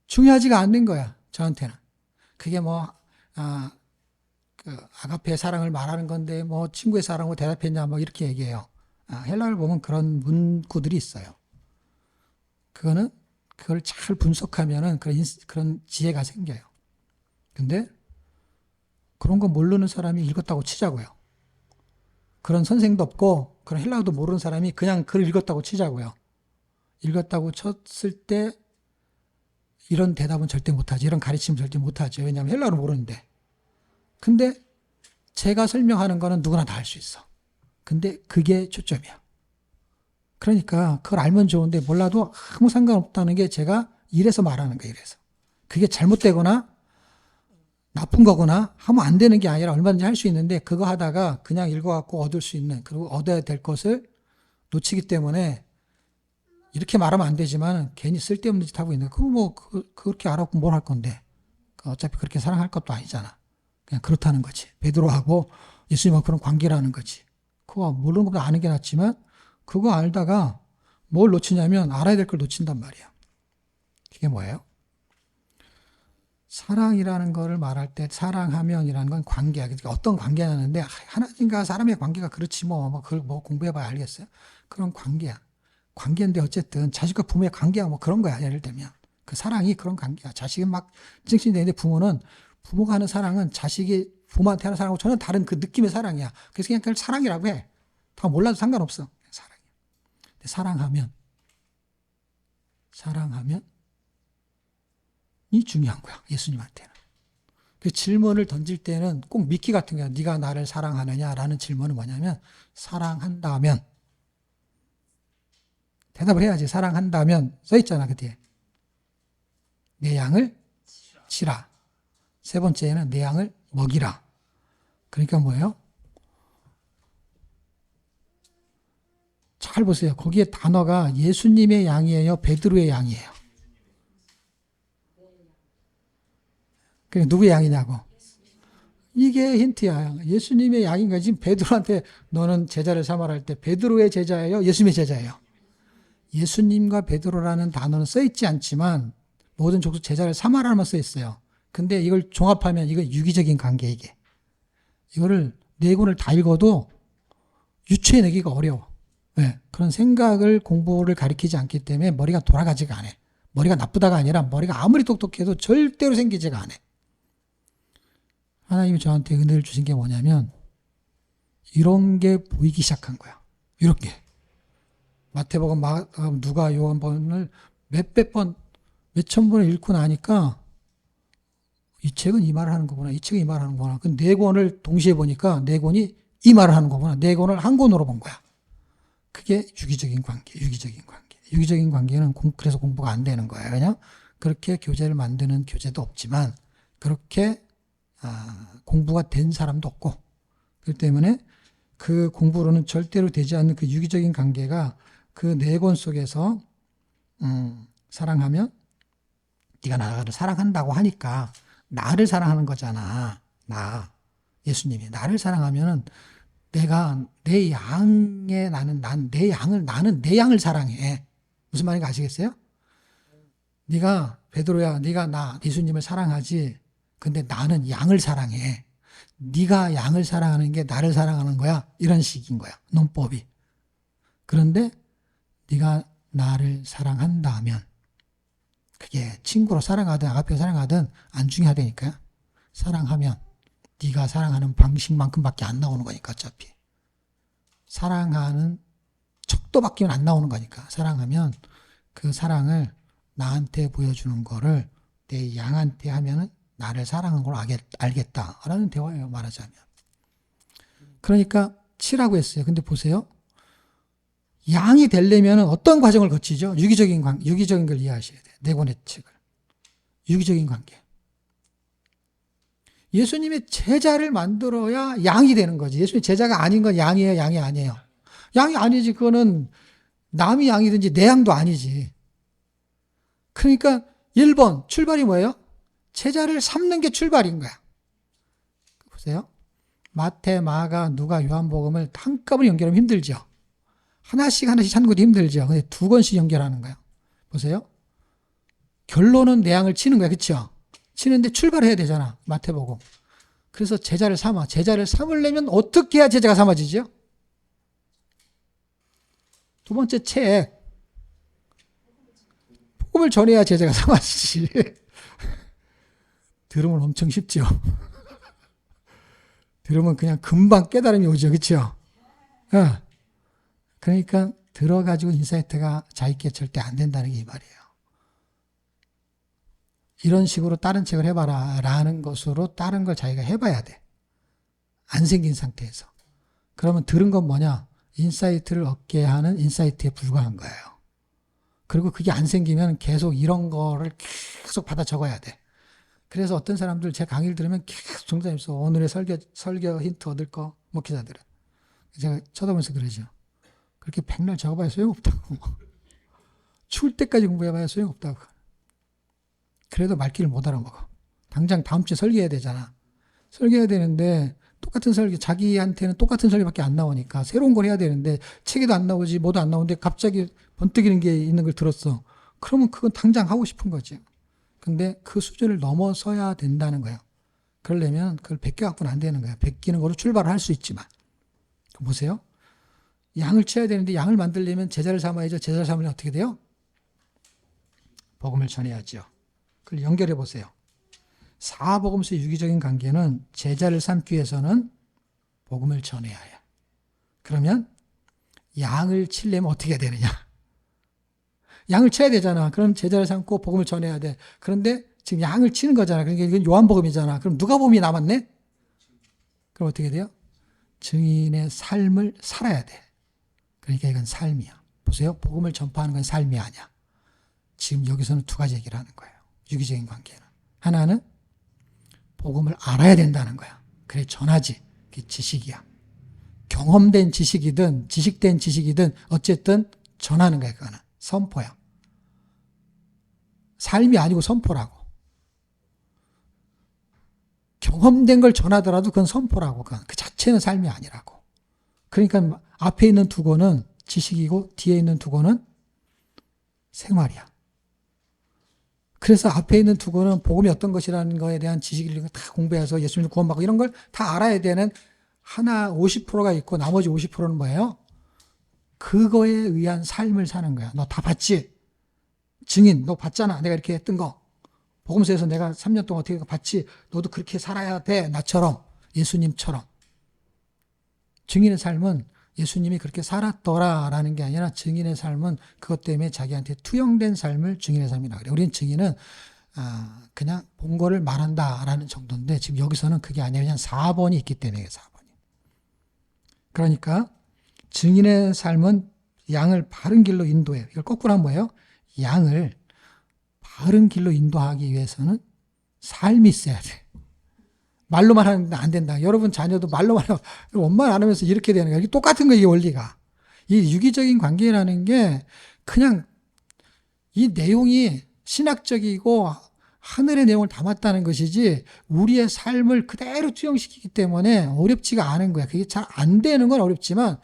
중요하지가 않는 거야, 저한테는. 그게 뭐 아가페의 사랑을 말하는 건데 뭐 친구의 사랑으로 대답했냐 뭐 이렇게 얘기해요. 헬라를 보면 그런 문구들이 있어요. 그걸 잘 분석하면은 그런 지혜가 생겨요. 근데 그런 거 모르는 사람이 읽었다고 치자고요. 그런 선생도 없고 그런 헬라어도 모르는 사람이 그냥 글을 읽었다고 치자고요. 읽었다고 쳤을 때 이런 대답은 절대 못하지. 이런 가르침은 절대 못하죠. 왜냐하면 헬라어를 모르는데. 근데 제가 설명하는 거는 누구나 다 할 수 있어. 근데 그게 초점이야. 그러니까 그걸 알면 좋은데 몰라도 아무 상관없다는 게 제가 이래서 말하는 거예요. 이래서. 그게 잘못되거나 나쁜 거거나 하면 안 되는 게 아니라 얼마든지 할 수 있는데 그거 하다가 그냥 읽어갖고 얻을 수 있는 그리고 얻어야 될 것을 놓치기 때문에 이렇게 말하면 안 되지만 괜히 쓸데없는 짓 하고 있는 그거 뭐 그렇게 알았고 뭘 할 건데 어차피 그렇게 사랑할 것도 아니잖아. 그냥 그렇다는 거지. 베드로하고 예수님하고 그런 관계라는 거지. 그거 모르는 것보다 아는 게 낫지만 그거 알다가 뭘 놓치냐면 알아야 될 걸 놓친단 말이야. 그게 뭐예요? 사랑이라는 거를 말할 때 사랑하면이라는 건 관계야. 그러니까 어떤 관계냐는데 하나님과 사람의 관계가 그렇지 그걸 뭐 공부해봐야 알겠어요? 그런 관계야. 관계인데 어쨌든 자식과 부모의 관계야 뭐 그런 거야. 예를 들면 그 사랑이 그런 관계야. 자식은 막 찡찡대는데 부모가 하는 사랑은 자식이 부모한테 하는 사랑하고 전혀 다른 그 느낌의 사랑이야. 그래서 그냥 그걸 사랑이라고 해. 다 몰라도 상관없어. 사랑이야. 근데 사랑하면 이 중요한 거야. 예수님한테는. 그 질문을 던질 때는 꼭 미끼 같은 거야. 네가 나를 사랑하느냐라는 질문은 뭐냐면 사랑한다면 대답을 해야지. 사랑한다면 써있잖아. 그 뒤에 내 양을 치라. 세 번째는 내 양을 먹이라. 그러니까 뭐예요? 잘 보세요. 거기에 단어가 예수님의 양이에요? 베드로의 양이에요? 그게 누구의 양이냐고. 이게 힌트야. 예수님의 양인가? 지금 베드로한테 너는 제자를 삼아라 할 때 베드로의 제자예요? 예수님의 제자예요? 예수님과 베드로라는 단어는 써있지 않지만 모든 족속 제자를 삼아라만 써있어요. 근데 이걸 종합하면 이거 유기적인 관계 이게. 이거를 네 권을 다 읽어도 유추해내기가 어려워. 왜? 그런 생각을 공부를 가리키지 않기 때문에 머리가 돌아가지가 않아. 머리가 나쁘다가 아니라 머리가 아무리 똑똑해도 절대로 생기지가 않아. 하나님이 저한테 은혜를 주신 게 뭐냐면 이런 게 보이기 시작한 거야. 이렇게. 마태복음, 누가 요한복음을 몇천 번을 읽고 나니까 이 책은 이 말을 하는 거구나. 이 책은 이 말을 하는 거구나. 그 네 권을 동시에 보니까 네 권이 이 말을 하는 거구나. 네 권을 한 권으로 본 거야. 그게 유기적인 관계. 유기적인 관계는 그래서 공부가 안 되는 거예요. 그냥 그렇게 교재를 만드는 교재도 없지만 그렇게 공부가 된 사람도 없고 그렇기 때문에 그 공부로는 절대로 되지 않는 그 유기적인 관계가 그 네 권 속에서 사랑하면 네가 나를 사랑한다고 하니까 나를 사랑하는 거잖아. 예수님이 나를 사랑하면은 내가 내 양에 나는 내 양을 사랑해. 무슨 말인지 아시겠어요? 네가 베드로야, 네가 예수님을 사랑하지. 근데 나는 양을 사랑해. 네가 양을 사랑하는 게 나를 사랑하는 거야. 이런 식인 거야. 논법이. 그런데 네가 나를 사랑한다면 그게 친구로 사랑하든 아가페로 사랑하든 안 중요하다니까요. 사랑하면 네가 사랑하는 방식만큼밖에 안 나오는 거니까 어차피. 사랑하는 척도 바뀌면 안 나오는 거니까. 사랑하면 그 사랑을 나한테 보여주는 거를 내 양한테 하면은 나를 사랑하는 걸 알겠다라는 대화예요, 말하자면. 그러니까 치라고 했어요. 근데 보세요. 양이 되려면 어떤 과정을 거치죠? 유기적인 걸 이해하셔야 돼요. 네고네 책을. 유기적인 관계. 예수님의 제자를 만들어야 양이 되는 거지. 예수님 제자가 아닌 건 양이에요, 양이 아니에요? 양이 아니지. 그거는 남이 양이든지 내 양도 아니지. 그러니까 1번 출발이 뭐예요? 제자를 삼는 게 출발인 거야. 보세요. 마태, 마가, 누가, 요한복음을 한꺼번에 연결하면 힘들죠. 하나씩 찾는 것도 힘들죠. 근데 2권씩 연결하는 거예요. 보세요. 결론은 내 양을 치는 거야. 그렇죠? 치는데 출발해야 되잖아. 마태복음. 그래서 제자를 삼아. 제자를 삼으려면 어떻게 해야 제자가 삼아지죠? 두 번째 책. 복음을 전해야 제자가 삼아지지. 들으면 엄청 쉽죠. 들으면 그냥 금방 깨달음이 오죠. 그렇죠? 그러니까 들어가지고 인사이트가 자기께 절대 안 된다는 게 이 말이에요. 이런 식으로 다른 책을 해봐라 라는 것으로 다른 걸 자기가 해봐야 돼. 안 생긴 상태에서. 그러면 들은 건 뭐냐? 인사이트를 얻게 하는 인사이트에 불과한 거예요. 그리고 그게 안 생기면 계속 이런 거를 계속 받아 적어야 돼. 그래서 어떤 사람들 제 강의를 들으면 계속 정답에서 오늘의 설교 힌트 얻을 거 목회자들은. 제가 쳐다보면서 그러죠. 그렇게 백날 적어봐야 소용없다고. 추울 때까지 공부해봐야 소용없다고. 그래도 말귀를 못 알아먹어. 당장 다음 주에 설교해야 되잖아. 설교해야 되는데 똑같은 설교, 자기한테는 똑같은 설교밖에 안 나오니까 새로운 걸 해야 되는데 책에도 안 나오지 뭐도 안 나오는데 갑자기 번뜩이는 게 있는 걸 들었어. 그러면 그건 당장 하고 싶은 거지. 근데 그 수준을 넘어서야 된다는 거예요. 그러려면 그걸 베껴갖고는 안 되는 거예요. 베끼는 거로 출발을 할 수 있지만. 보세요. 양을 쳐야 되는데 양을 만들려면 제자를 삼아야죠. 제자를 삼으면 어떻게 돼요? 복음을 전해야죠. 그걸 연결해 보세요. 사복음서의 유기적인 관계는 제자를 삼기 위해서는 복음을 전해야 해요. 그러면 양을 치려면 어떻게 해야 되느냐? 양을 쳐야 되잖아. 그럼 제자를 삼고 복음을 전해야 돼. 그런데 지금 양을 치는 거잖아. 그러니까 이건 요한복음이잖아. 그럼 누가복음이 남았네? 그럼 어떻게 돼요? 증인의 삶을 살아야 돼. 그러니까 이건 삶이야. 보세요. 복음을 전파하는 건 삶이 아니야. 지금 여기서는 2가지 얘기를 하는 거예요. 유기적인 관계는. 하나는 복음을 알아야 된다는 거야. 그래 전하지. 그게 지식이야. 경험된 지식이든 지식된 지식이든 어쨌든 전하는 거야. 그거는. 선포야. 삶이 아니고 선포라고. 경험된 걸 전하더라도 그건 선포라고. 그 자체는 삶이 아니라고. 그러니까 앞에 있는 2권은 지식이고 뒤에 있는 2권은 생활이야. 그래서 앞에 있는 2권은 복음이 어떤 것이라는 거에 대한 지식을 다 공부해서 예수님을 구원받고 이런 걸 다 알아야 되는 하나 50%가 있고 나머지 50%는 뭐예요? 그거에 의한 삶을 사는 거야. 너 다 봤지? 증인, 너 봤잖아. 내가 이렇게 했던 거. 복음서에서 내가 3년 동안 어떻게 봤지? 너도 그렇게 살아야 돼. 나처럼. 예수님처럼. 증인의 삶은 예수님이 그렇게 살았더라라는 게 아니라 증인의 삶은 그것 때문에 자기한테 투영된 삶을 증인의 삶이라고 그래요. 우리는 증인은 그냥 본 거를 말한다라는 정도인데 지금 여기서는 그게 아니라 그냥 4번이 있기 때문에 4번이. 그러니까 증인의 삶은 양을 바른 길로 인도해요. 이걸 거꾸로 하면 뭐예요? 양을 바른 길로 인도하기 위해서는 삶이 있어야 돼. 말로만 하면 안 된다. 여러분 자녀도 말로만 하면 원만 안 하면서 이렇게 되는 거야. 이게 똑같은 거예요. 이 원리가. 이 유기적인 관계라는 게 그냥 이 내용이 신학적이고 하늘의 내용을 담았다는 것이지 우리의 삶을 그대로 투영시키기 때문에 어렵지가 않은 거야. 그게 잘 안 되는 건 어렵지만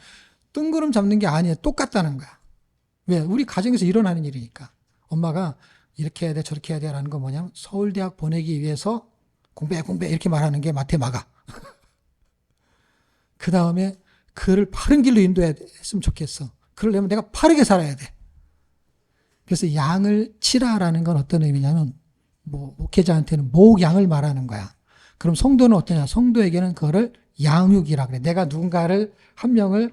뜬구름 잡는 게 아니야. 똑같다는 거야. 왜? 우리 가정에서 일어나는 일이니까. 엄마가 이렇게 해야 돼 저렇게 해야 돼라는 건 뭐냐면 서울대학 보내기 위해서 공부해 이렇게 말하는 게 마태 마가. 그 다음에 그를 바른 길로 인도했으면 좋겠어. 그러려면 내가 바르게 살아야 돼. 그래서 양을 치라라는 건 어떤 의미냐면 목회자한테는 목양을 말하는 거야. 그럼 성도는 어떠냐? 성도에게는 그거를 양육이라 그래. 내가 누군가를 한 명을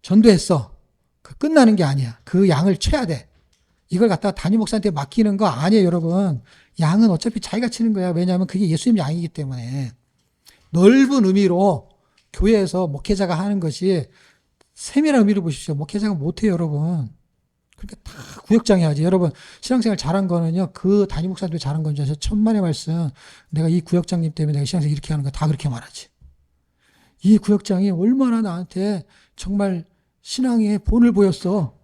전도했어. 그 끝나는 게 아니야. 그 양을 쳐야 돼. 이걸 갖다가 담임 목사한테 맡기는 거 아니에요, 여러분. 양은 어차피 자기가 치는 거야. 왜냐하면 그게 예수님 양이기 때문에. 넓은 의미로 교회에서 목회자가 하는 것이 세밀한 의미로 보십시오. 목회자가 못해요, 여러분. 그러니까 다 구역장 해야지. 여러분, 신앙생활 잘한 거는요, 그 담임 목사님들 잘한 건지 아세요? 천만의 말씀. 내가 이 구역장님 때문에 내가 신앙생활 이렇게 하는 거 다 그렇게 말하지. 이 구역장이 얼마나 나한테 정말 신앙의 본을 보였어.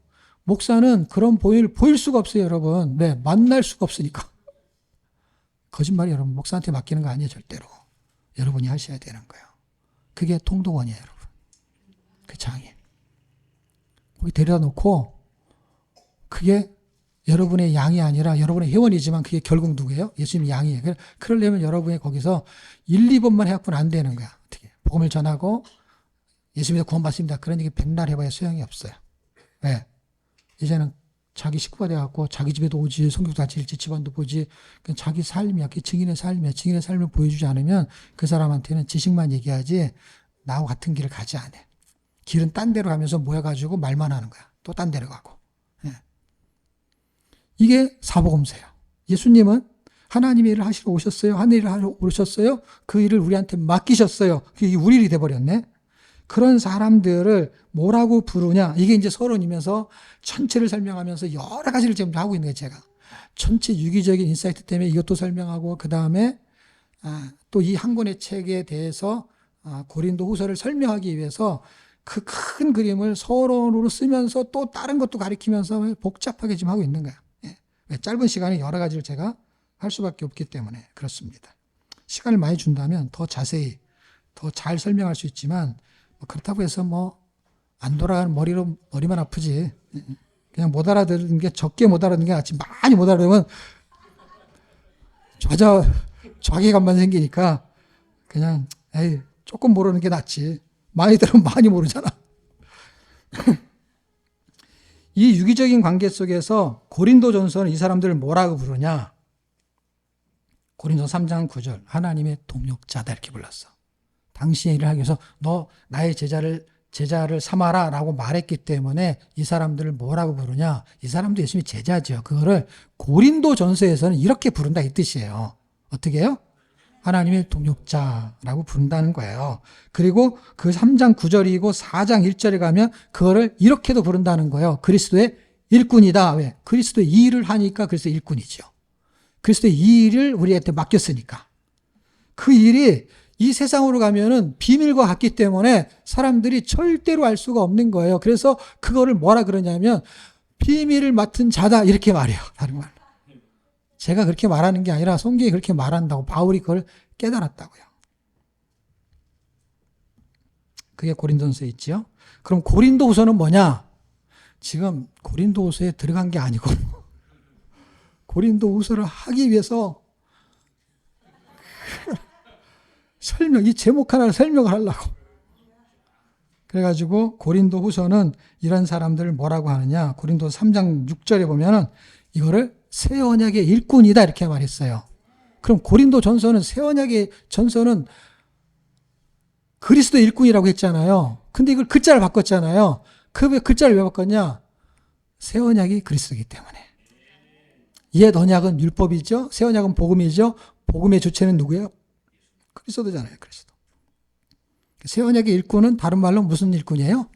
목사는 그런 본을 보일 수가 없어요, 여러분. 네, 만날 수가 없으니까. 거짓말이 여러분, 목사한테 맡기는 거 아니에요, 절대로. 여러분이 하셔야 되는 거예요. 그게 통독원이에요, 여러분. 그 장이. 거기 데려다 놓고, 그게 여러분의 양이 아니라 여러분의 회원이지만 그게 결국 누구예요? 예수님의 양이에요. 그러려면 여러분이 거기서 1, 2번만 해갖고는 안 되는 거야. 어떻게? 복음을 전하고 예수님에서 구원받습니다. 그런 얘기 백날 해봐야 소용이 없어요. 왜? 이제는 자기 식구가 돼갖고 자기 집에도 오지, 성경도 같이 읽지, 집안도 보지. 자기 삶이야. 그게 증인의 삶이야. 증인의 삶을 보여주지 않으면 그 사람한테는 지식만 얘기하지 나하고 같은 길을 가지 않아. 길은 딴 데로 가면서 모여가지고 말만 하는 거야. 또 딴 데로 가고. 예. 이게 사복음서예요. 예수님은 하나님의 일을 하시러 오셨어요. 하늘 일을 하러 오셨어요. 그 일을 우리한테 맡기셨어요. 그게 우리 일이 돼버렸네. 그런 사람들을 뭐라고 부르냐. 이게 이제 서론이면서 전체를 설명하면서 여러 가지를 지금 하고 있는 거예요, 제가. 전체 유기적인 인사이트 때문에 이것도 설명하고, 그 다음에 또 이 한 권의 책에 대해서 고린도 후서를 설명하기 위해서 그 큰 그림을 서론으로 쓰면서 또 다른 것도 가리키면서 복잡하게 지금 하고 있는 거예요. 예. 짧은 시간에 여러 가지를 제가 할 수밖에 없기 때문에 그렇습니다. 시간을 많이 준다면 더 자세히, 더 잘 설명할 수 있지만, 그렇다고 해서 안 돌아가는 머리만 아프지. 그냥 못 알아듣는 게, 적게 못 알아듣는 게 낫지. 많이 못 알아들으면 좌괴감만 생기니까 그냥, 조금 모르는 게 낫지. 많이 들으면 많이 모르잖아. 이 유기적인 관계 속에서 고린도전서는 이 사람들을 뭐라고 부르냐? 고린도 3장 9절. 하나님의 동역자다 이렇게 불렀어. 당신의 일을 하기 위해서 너 나의 제자를 삼아라 라고 말했기 때문에 이 사람들을 뭐라고 부르냐? 이 사람도 예수님의 제자죠. 그거를 고린도전서에서는 이렇게 부른다 이 뜻이에요. 어떻게 해요? 하나님의 동역자라고 부른다는 거예요. 그리고 그 3장 9절이고 4장 1절에 가면 그거를 이렇게도 부른다는 거예요. 그리스도의 일꾼이다. 왜? 그리스도의 이 일을 하니까 그리스도의 일꾼이죠. 그리스도의 이 일을 우리한테 맡겼으니까. 그 일이 이 세상으로 가면은 비밀과 같기 때문에 사람들이 절대로 알 수가 없는 거예요. 그래서 그거를 뭐라 그러냐면 비밀을 맡은 자다 이렇게 말해요. 다른 말로. 제가 그렇게 말하는 게 아니라 성경이 그렇게 말한다고, 바울이 그걸 깨달았다고요. 그게 고린도전서에 있지요. 그럼 고린도후서는 뭐냐? 지금 고린도후서에 들어간 게 아니고 고린도후서를 하기 위해서 이 제목 하나를 설명을 하려고. 그래가지고 고린도후서는 이런 사람들을 뭐라고 하느냐? 고린도 3장 6절에 보면은 이거를 새 언약의 일꾼이다 이렇게 말했어요. 그럼 고린도 전서는 새 언약의 전서는 그리스도 일꾼이라고 했잖아요. 근데 이걸 글자를 바꿨잖아요. 그 글자를 왜 바꿨냐? 새 언약이 그리스도이기 때문에. 옛 언약은 율법이죠. 새 언약은 복음이죠. 복음의 주체는 누구예요? 그리스도잖아요. 그리스도. 새 언약의 일꾼은 다른 말로 무슨 일꾼이에요?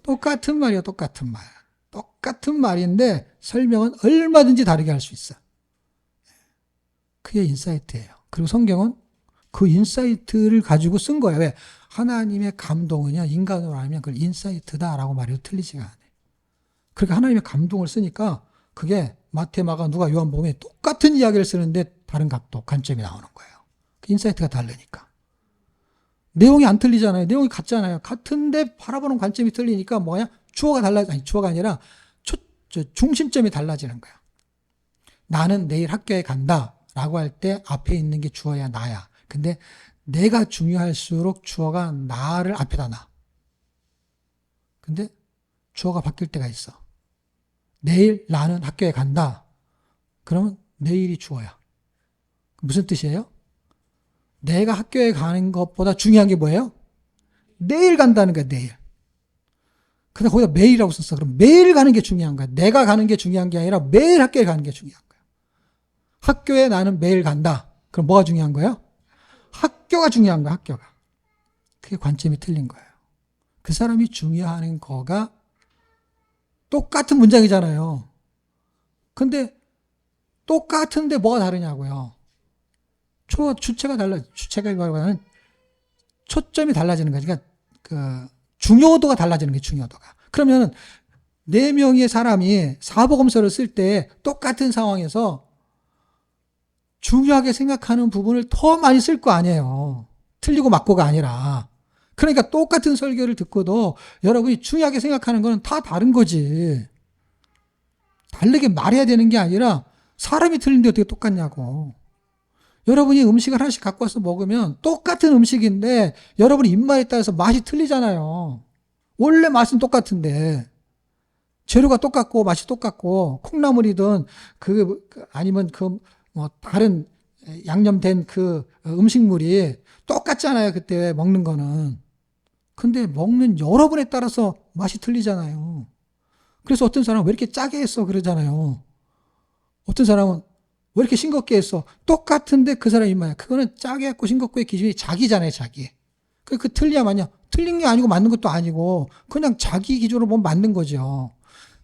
똑같은 말이에요. 똑같은 말. 똑같은 말인데 설명은 얼마든지 다르게 할 수 있어. 그게 인사이트예요. 그리고 성경은 그 인사이트를 가지고 쓴 거예요. 왜? 하나님의 감동은요, 인간으로 알면 그걸 인사이트다라고 말해도 틀리지가 않아요. 그러니까 하나님의 감동을 쓰니까 그게 마태, 마가, 누가, 요한복음에 똑같은 이야기를 쓰는데 다른 각도, 관점이 나오는 거예요. 그 인사이트가 다르니까. 내용이 안 틀리잖아요. 내용이 같잖아요. 같은데 바라보는 관점이 틀리니까 뭐야? 주어가 주어가 아니라 중심점이 달라지는 거야. 나는 내일 학교에 간다 라고 할 때 앞에 있는 게 주어야 나야. 근데 내가 중요할수록 주어가 나를 앞에다 놔. 근데 주어가 바뀔 때가 있어. 내일 나는 학교에 간다. 그러면 내일이 주어야. 무슨 뜻이에요? 내가 학교에 가는 것보다 중요한 게 뭐예요? 내일 간다는 거야, 내일. 근데 거기다 매일이라고 썼어. 그럼 매일 가는 게 중요한 거야. 내가 가는 게 중요한 게 아니라 매일 학교에 가는 게 중요한 거야. 학교에 나는 매일 간다. 그럼 뭐가 중요한 거예요? 학교가 중요한 거야, 학교가. 그게 관점이 틀린 거예요. 그 사람이 중요한 거가 똑같은 문장이잖아요. 근데 똑같은데 뭐가 다르냐고요. 주체가 이거는 초점이 달라지는 거지. 그러니까 그 중요도가 달라지는 게 중요도가. 그러면 네 명의 사람이 사보검서를 쓸 때 똑같은 상황에서 중요하게 생각하는 부분을 더 많이 쓸 거 아니에요. 틀리고 맞고가 아니라. 그러니까 똑같은 설교를 듣고도 여러분이 중요하게 생각하는 거는 다 다른 거지. 다르게 말해야 되는 게 아니라 사람이 틀린데 어떻게 똑같냐고. 여러분이 음식을 하나씩 갖고 와서 먹으면 똑같은 음식인데 여러분 입맛에 따라서 맛이 틀리잖아요. 원래 맛은 똑같은데 재료가 똑같고 맛이 똑같고 콩나물이든 아니면 뭐 다른 양념된 그 음식물이 똑같잖아요. 그때 먹는 거는. 근데 먹는 여러분에 따라서 맛이 틀리잖아요. 그래서 어떤 사람은 왜 이렇게 짜게 했어 그러잖아요. 어떤 사람은 왜 이렇게 싱겁게 했어? 똑같은데 그 사람 입맛이야. 그거는 짜게 했고 싱겁고의 기준이 자기잖아요, 자기. 그 틀리냐 마냐? 틀린 게 아니고 맞는 것도 아니고 그냥 자기 기준으로 보면 맞는 거죠.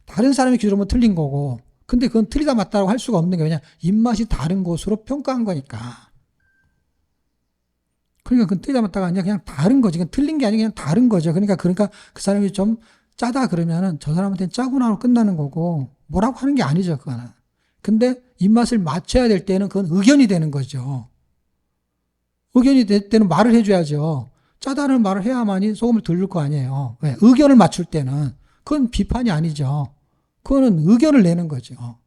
다른 사람의 기준으로 보면 틀린 거고. 근데 그건 틀리다 맞다라고 할 수가 없는 게 왜냐? 입맛이 다른 것으로 평가한 거니까. 그러니까 그건 틀리다 맞다가 아니라 그냥 다른 거지. 그냥 틀린 게 아니고 그냥 다른 거죠. 그러니까 그 사람이 좀 짜다 그러면은 저 사람한테는 짜구나로 끝나는 거고 뭐라고 하는 게 아니죠, 그거는. 근데 입맛을 맞춰야 될 때는 그건 의견이 되는 거죠. 의견이 될 때는 말을 해줘야죠. 짜다는 말을 해야만이 소금을 덜 넣을 거 아니에요. 왜? 의견을 맞출 때는. 그건 비판이 아니죠. 그거는 의견을 내는 거죠.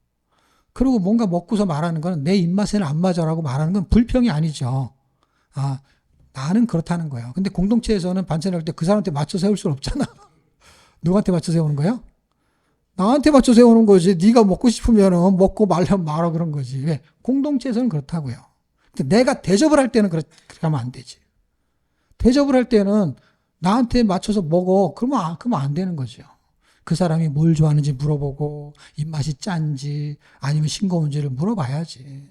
그리고 뭔가 먹고서 말하는 거는 내 입맛에는 안 맞아라고 말하는 건 불평이 아니죠. 아, 나는 그렇다는 거예요. 근데 공동체에서는 반찬을 할 때 그 사람한테 맞춰 세울 수는 없잖아. 누구한테 맞춰 세우는 거예요? 나한테 맞춰 세우는 거지. 네가 먹고 싶으면 먹고 말면 말아 그런 거지. 왜? 공동체에서는 그렇다고요. 내가 대접을 할 때는 그렇게 하면 안 되지. 대접을 할 때는 나한테 맞춰서 먹어. 그러면 안 되는 거죠. 그 사람이 뭘 좋아하는지 물어보고 입맛이 짠지 아니면 싱거운지를 물어봐야지.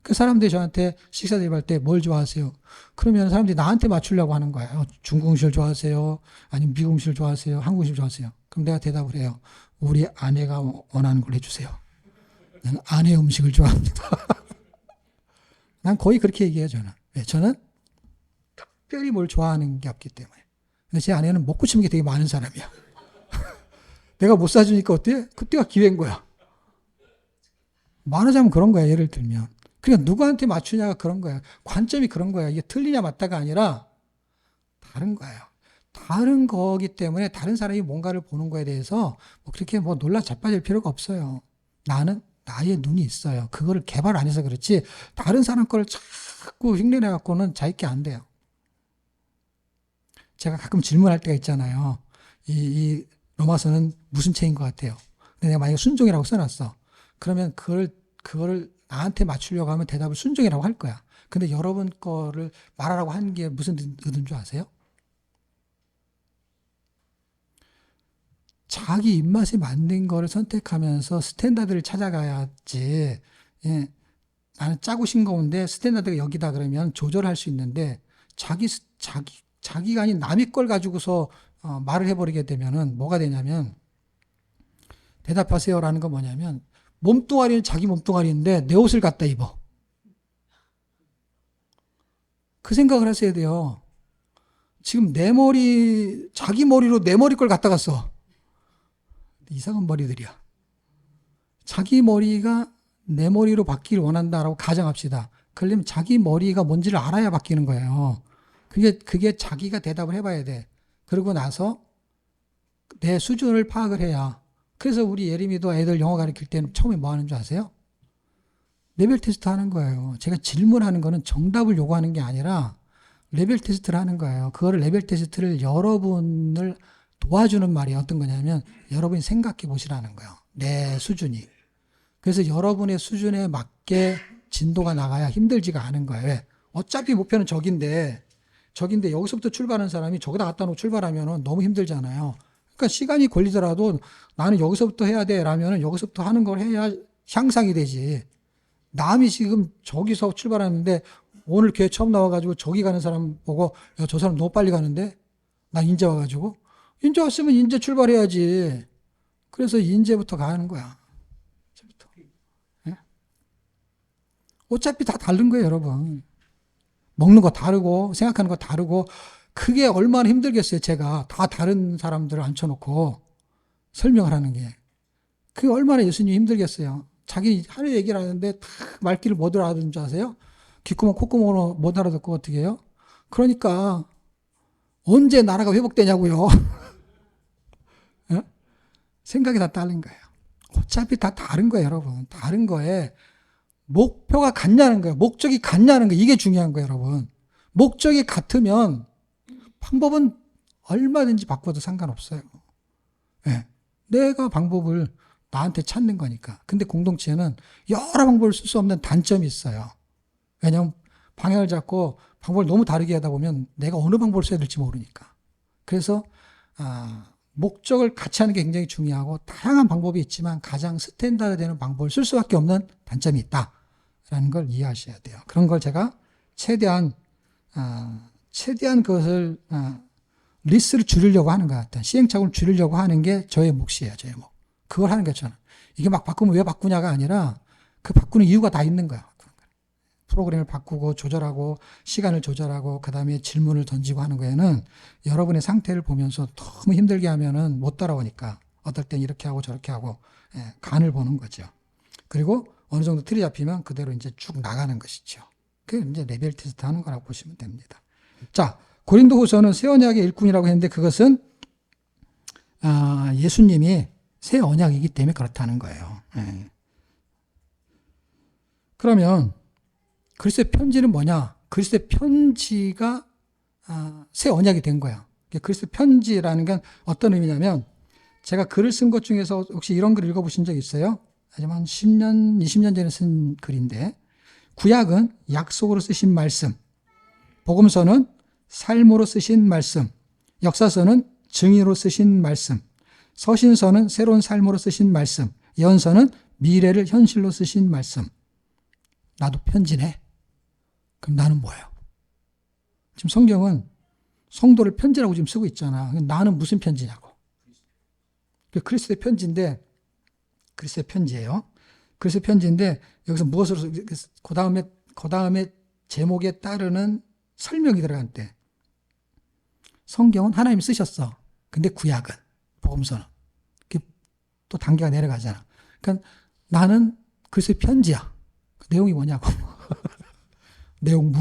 그 사람들이 저한테 식사 대접할 때 뭘 좋아하세요? 그러면 사람들이 나한테 맞추려고 하는 거예요. 중국 음식을 좋아하세요? 아니면 미국 음식을 좋아하세요? 한국 음식을 좋아하세요? 그럼 내가 대답을 해요. 우리 아내가 원하는 걸 해주세요. 나는 아내 음식을 좋아합니다. 난 거의 그렇게 얘기해요, 저는. 왜? 저는 특별히 뭘 좋아하는 게 없기 때문에. 근데 제 아내는 먹고 싶은 게 되게 많은 사람이야. 내가 못 사주니까 어때? 그때가 기회인 거야. 말하자면 그런 거야, 예를 들면. 그러니까 누구한테 맞추냐가 그런 거야. 관점이 그런 거야. 이게 틀리냐 맞다가 아니라 다른 거예요. 다른 거기 때문에 다른 사람이 뭔가를 보는 거에 대해서 뭐 그렇게 뭐 놀라 자빠질 필요가 없어요. 나는 나의 눈이 있어요. 그거를 개발 안 해서 그렇지 다른 사람 거를 자꾸 흉내내 갖고는 자기 게 안 돼요. 제가 가끔 질문할 때가 있잖아요. 이 로마서는 무슨 책인 것 같아요. 근데 내가 만약에 순종이라고 써놨어. 그러면 그거를 나한테 맞추려고 하면 대답을 순종이라고 할 거야. 근데 여러분 거를 말하라고 하는 게 무슨 의도인 줄 아세요? 자기 입맛에 맞는 거를 선택하면서 스탠다드를 찾아가야지. 예, 나는 짜고 싱거운데 스탠다드가 여기다 그러면 조절할 수 있는데 자기가 아닌 남의 걸 가지고서 말을 해버리게 되면은 뭐가 되냐면 대답하세요라는 건 뭐냐면 몸뚱아리는 자기 몸뚱아리인데 내 옷을 갖다 입어. 그 생각을 하셔야 돼요. 지금 자기 머리로 내 머리 걸 갖다 갔어. 이상한 머리들이야. 자기 머리가 내 머리로 바뀌길 원한다라고 가정합시다. 그러려면 자기 머리가 뭔지를 알아야 바뀌는 거예요. 그게 자기가 대답을 해봐야 돼. 그러고 나서 내 수준을 파악을 해야. 그래서 우리 예림이도 애들 영어 가르칠 때는 처음에 뭐 하는 줄 아세요? 레벨 테스트 하는 거예요. 제가 질문하는 거는 정답을 요구하는 게 아니라 레벨 테스트를 하는 거예요. 그거를 레벨 테스트를 여러분을 도와주는 말이 어떤 거냐면 여러분이 생각해 보시라는 거예요. 내 수준이. 그래서 여러분의 수준에 맞게 진도가 나가야 힘들지가 않은 거예요. 왜? 어차피 목표는 저긴데 여기서부터 출발하는 사람이 저기다 갖다 놓고 출발하면 너무 힘들잖아요. 그러니까 시간이 걸리더라도 나는 여기서부터 해야 돼 라면 여기서부터 하는 걸 해야 향상이 되지. 남이 지금 저기서 출발하는데 오늘 교회 처음 나와가지고 저기 가는 사람 보고 야, 저 사람 너무 빨리 가는데 나 인제 와가지고 인제 왔으면 인제 출발해야지. 그래서 인제부터 가는 거야. 인제부터. 예? 어차피 다 다른 거예요, 여러분. 먹는 거 다르고 생각하는 거 다르고 그게 얼마나 힘들겠어요. 제가 다 다른 사람들을 앉혀놓고 설명을 하는 게. 그게 얼마나 예수님이 힘들겠어요. 자기 하루 얘기를 하는데 다 말귀를 못 알아듣는 줄 아세요? 귓구멍 콧구멍으로 못 알아듣고 어떻게 해요? 그러니까 언제 나라가 회복되냐고요. 어? 생각이 다 다른 거예요. 어차피 다 다른 거예요, 여러분. 다른 거에 목표가 같냐는 거예요. 목적이 같냐는 거예요. 이게 중요한 거예요, 여러분. 목적이 같으면 방법은 얼마든지 바꿔도 상관없어요. 네. 내가 방법을 나한테 찾는 거니까. 근데 공동체는 여러 방법을 쓸 수 없는 단점이 있어요. 왜냐하면 방향을 잡고 방법을 너무 다르게 하다 보면 내가 어느 방법을 써야 될지 모르니까. 그래서 목적을 같이 하는 게 굉장히 중요하고 다양한 방법이 있지만 가장 스탠다드 되는 방법을 쓸 수밖에 없는 단점이 있다라는 걸 이해하셔야 돼요. 그런 걸 제가 최대한 그것을 리스트를 줄이려고 하는 것 같아요. 시행착오를 줄이려고 하는 게 저의 몫이에요. 저의 몫. 그걸 하는 게 저는. 이게 막 바꾸면 왜 바꾸냐가 아니라 그 바꾸는 이유가 다 있는 거야. 프로그램을 바꾸고 조절하고 시간을 조절하고 그다음에 질문을 던지고 하는 거에는 여러분의 상태를 보면서 너무 힘들게 하면은 못 따라오니까 어떨 땐 이렇게 하고 저렇게 하고 간을 보는 거죠. 그리고 어느 정도 틀이 잡히면 그대로 이제 쭉 나가는 것이죠. 그게 이제 레벨 테스트 하는 거라고 보시면 됩니다. 자, 고린도후서는 새 언약의 일꾼이라고 했는데 그것은 예수님이 새 언약이기 때문에 그렇다는 거예요. 그러면 그리스도의 편지는 뭐냐? 그리스도의 편지가 새 언약이 된 거야. 그리스도의 편지라는 건 어떤 의미냐면 제가 글을 쓴 것 중에서 혹시 이런 글 읽어보신 적 있어요? 하지만 10년, 20년 전에 쓴 글인데 구약은 약속으로 쓰신 말씀, 복음서는 삶으로 쓰신 말씀, 역사서는 증인으로 쓰신 말씀, 서신서는 새로운 삶으로 쓰신 말씀, 예언서는 미래를 현실로 쓰신 말씀. 나도 편지네. 그럼 나는 뭐예요? 지금 성경은 성도를 편지라고 지금 쓰고 있잖아. 나는 무슨 편지냐고. 그리스도의 편지인데, 그리스도의 편지예요. 그리스도의 편지인데 여기서 무엇으로 그 다음에 제목에 따르는 설명이 들어간 때 성경은 하나님이 쓰셨어. 근데 구약은 복음서는 또 단계가 내려가잖아. 그러니까 나는 그리스도의 편지야. 그 내용이 뭐냐고. 내용부.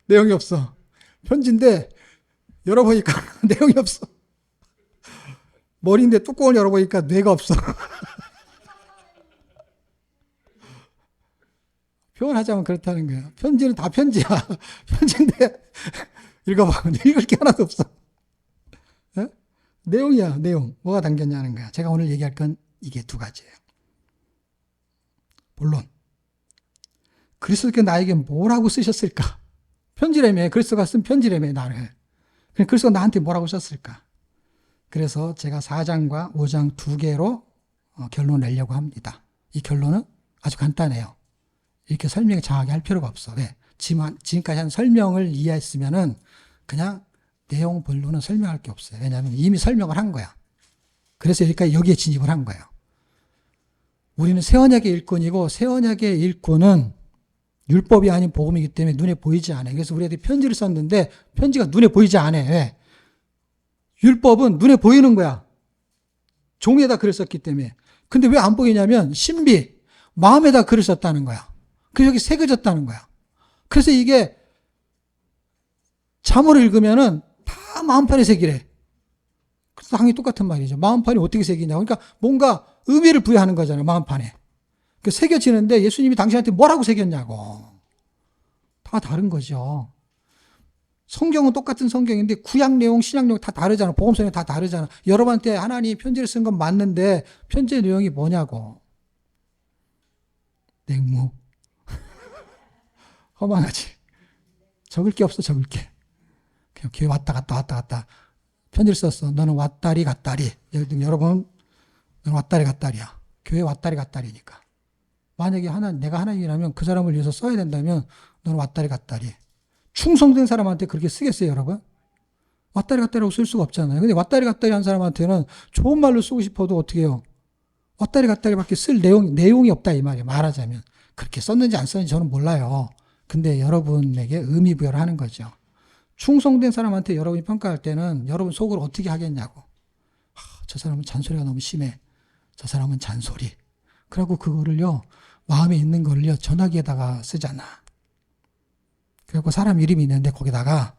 내용이 없어. 편지인데 열어보니까 내용이 없어. 머리인데 뚜껑을 열어보니까 뇌가 없어. 표현하자면 그렇다는 거야. 편지는 다 편지야. 편지인데 읽어봐. 읽을 게 하나도 없어. 네? 내용이야, 내용. 뭐가 담겼냐는 거야. 제가 오늘 얘기할 건 이게 두 가지예요. 본론. 그리스도께 나에게 뭐라고 쓰셨을까? 편지라며. 그리스도가 쓴 편지라며, 나를. 그리스도가 나한테 뭐라고 썼을까? 그래서 제가 4장과 5장 두 개로 결론을 내려고 합니다. 이 결론은 아주 간단해요. 이렇게 설명이 장하게 할 필요가 없어. 왜? 지금까지 한 설명을 이해했으면은 그냥 내용 본론은 설명할 게 없어요. 왜냐하면 이미 설명을 한 거야. 그래서 여기에 진입을 한 거예요. 우리는 새 언약의 일꾼이고 새 언약의 일꾼은 율법이 아닌 복음이기 때문에 눈에 보이지 않아요. 그래서 우리한테 편지를 썼는데 편지가 눈에 보이지 않아요. 왜? 율법은 눈에 보이는 거야. 종에다 글을 썼기 때문에. 근데 왜 안 보이냐면 신비, 마음에다 글을 썼다는 거야. 그래서 여기 새겨졌다는 거야. 그래서 이게 잠을 읽으면은 다 마음판에 새기래. 그래서 항이 똑같은 말이죠. 마음판이 어떻게 새기냐고. 그러니까 뭔가 의미를 부여하는 거잖아요. 마음판에. 그 새겨지는데 예수님이 당신한테 뭐라고 새겼냐고. 다 다른 거죠. 성경은 똑같은 성경인데 구약 내용, 신약 내용 다 다르잖아. 복음서는 다 다르잖아. 여러분한테 하나님이 편지를 쓴 건 맞는데 편지의 내용이 뭐냐고. 냉무. 허망하지. 적을 게 없어, 적을 게. 교회 왔다 갔다. 편지를 썼어. 너는 왔다리 갔다리. 여러분, 너는 왔다리 갔다리야. 교회 왔다리 갔다리니까. 만약에 내가 하나님이라면 그 사람을 위해서 써야 된다면 너는 왔다리 갔다리. 충성된 사람한테 그렇게 쓰겠어요, 여러분? 왔다리 갔다리라고 쓸 수가 없잖아요. 근데 왔다리 갔다리 한 사람한테는 좋은 말로 쓰고 싶어도 어떻게 해요? 왔다리 갔다리밖에 쓸 내용이 없다 이 말이에요. 말하자면. 그렇게 썼는지 안 썼는지 저는 몰라요. 근데 여러분에게 의미 부여를 하는 거죠. 충성된 사람한테 여러분이 평가할 때는 여러분 속으로 어떻게 하겠냐고. 저 사람은 잔소리가 너무 심해. 저 사람은 잔소리. 그리고 그거를요, 마음에 있는 거를요, 전화기에다가 쓰잖아. 그리고 사람 이름이 있는데 거기다가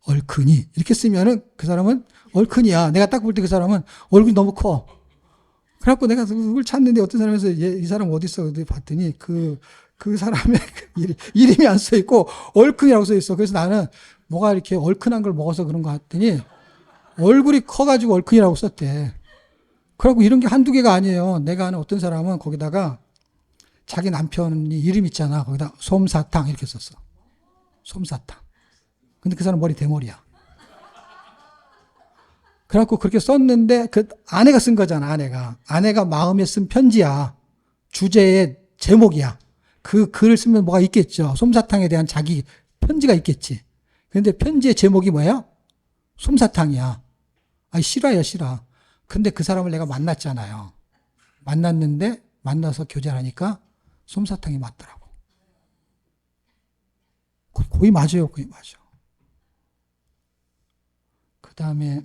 얼큰이 이렇게 쓰면은 그 사람은 얼큰이야. 내가 딱 볼 때 그 사람은 얼굴이 너무 커. 그래갖고 내가 그걸 찾는데 어떤 사람에서 이 사람 어디 있어? 봤더니 그 사람의 이름이 안 써 있고 얼큰이라고 써 있어. 그래서 나는 뭐가 이렇게 얼큰한 걸 먹어서 그런 거 같더니 얼굴이 커가지고 얼큰이라고 썼대. 그래갖고 이런 게 한두 개가 아니에요. 내가 아는 어떤 사람은 거기다가 자기 남편이 이름 있잖아. 거기다 솜사탕 이렇게 썼어. 솜사탕. 근데 그 사람 머리 대머리야. 그래갖고 그렇게 썼는데 그 아내가 쓴 거잖아, 아내가 마음에 쓴 편지야. 주제의 제목이야. 그 글을 쓰면 뭐가 있겠죠. 솜사탕에 대한 자기 편지가 있겠지. 근데 편지의 제목이 뭐야? 솜사탕이야. 아니, 실화야, 실화. 근데 그 사람을 내가 만났잖아요. 만났는데 만나서 교제를 하니까 솜사탕이 맞더라고. 거의 맞아요, 거의 맞아. 그 다음에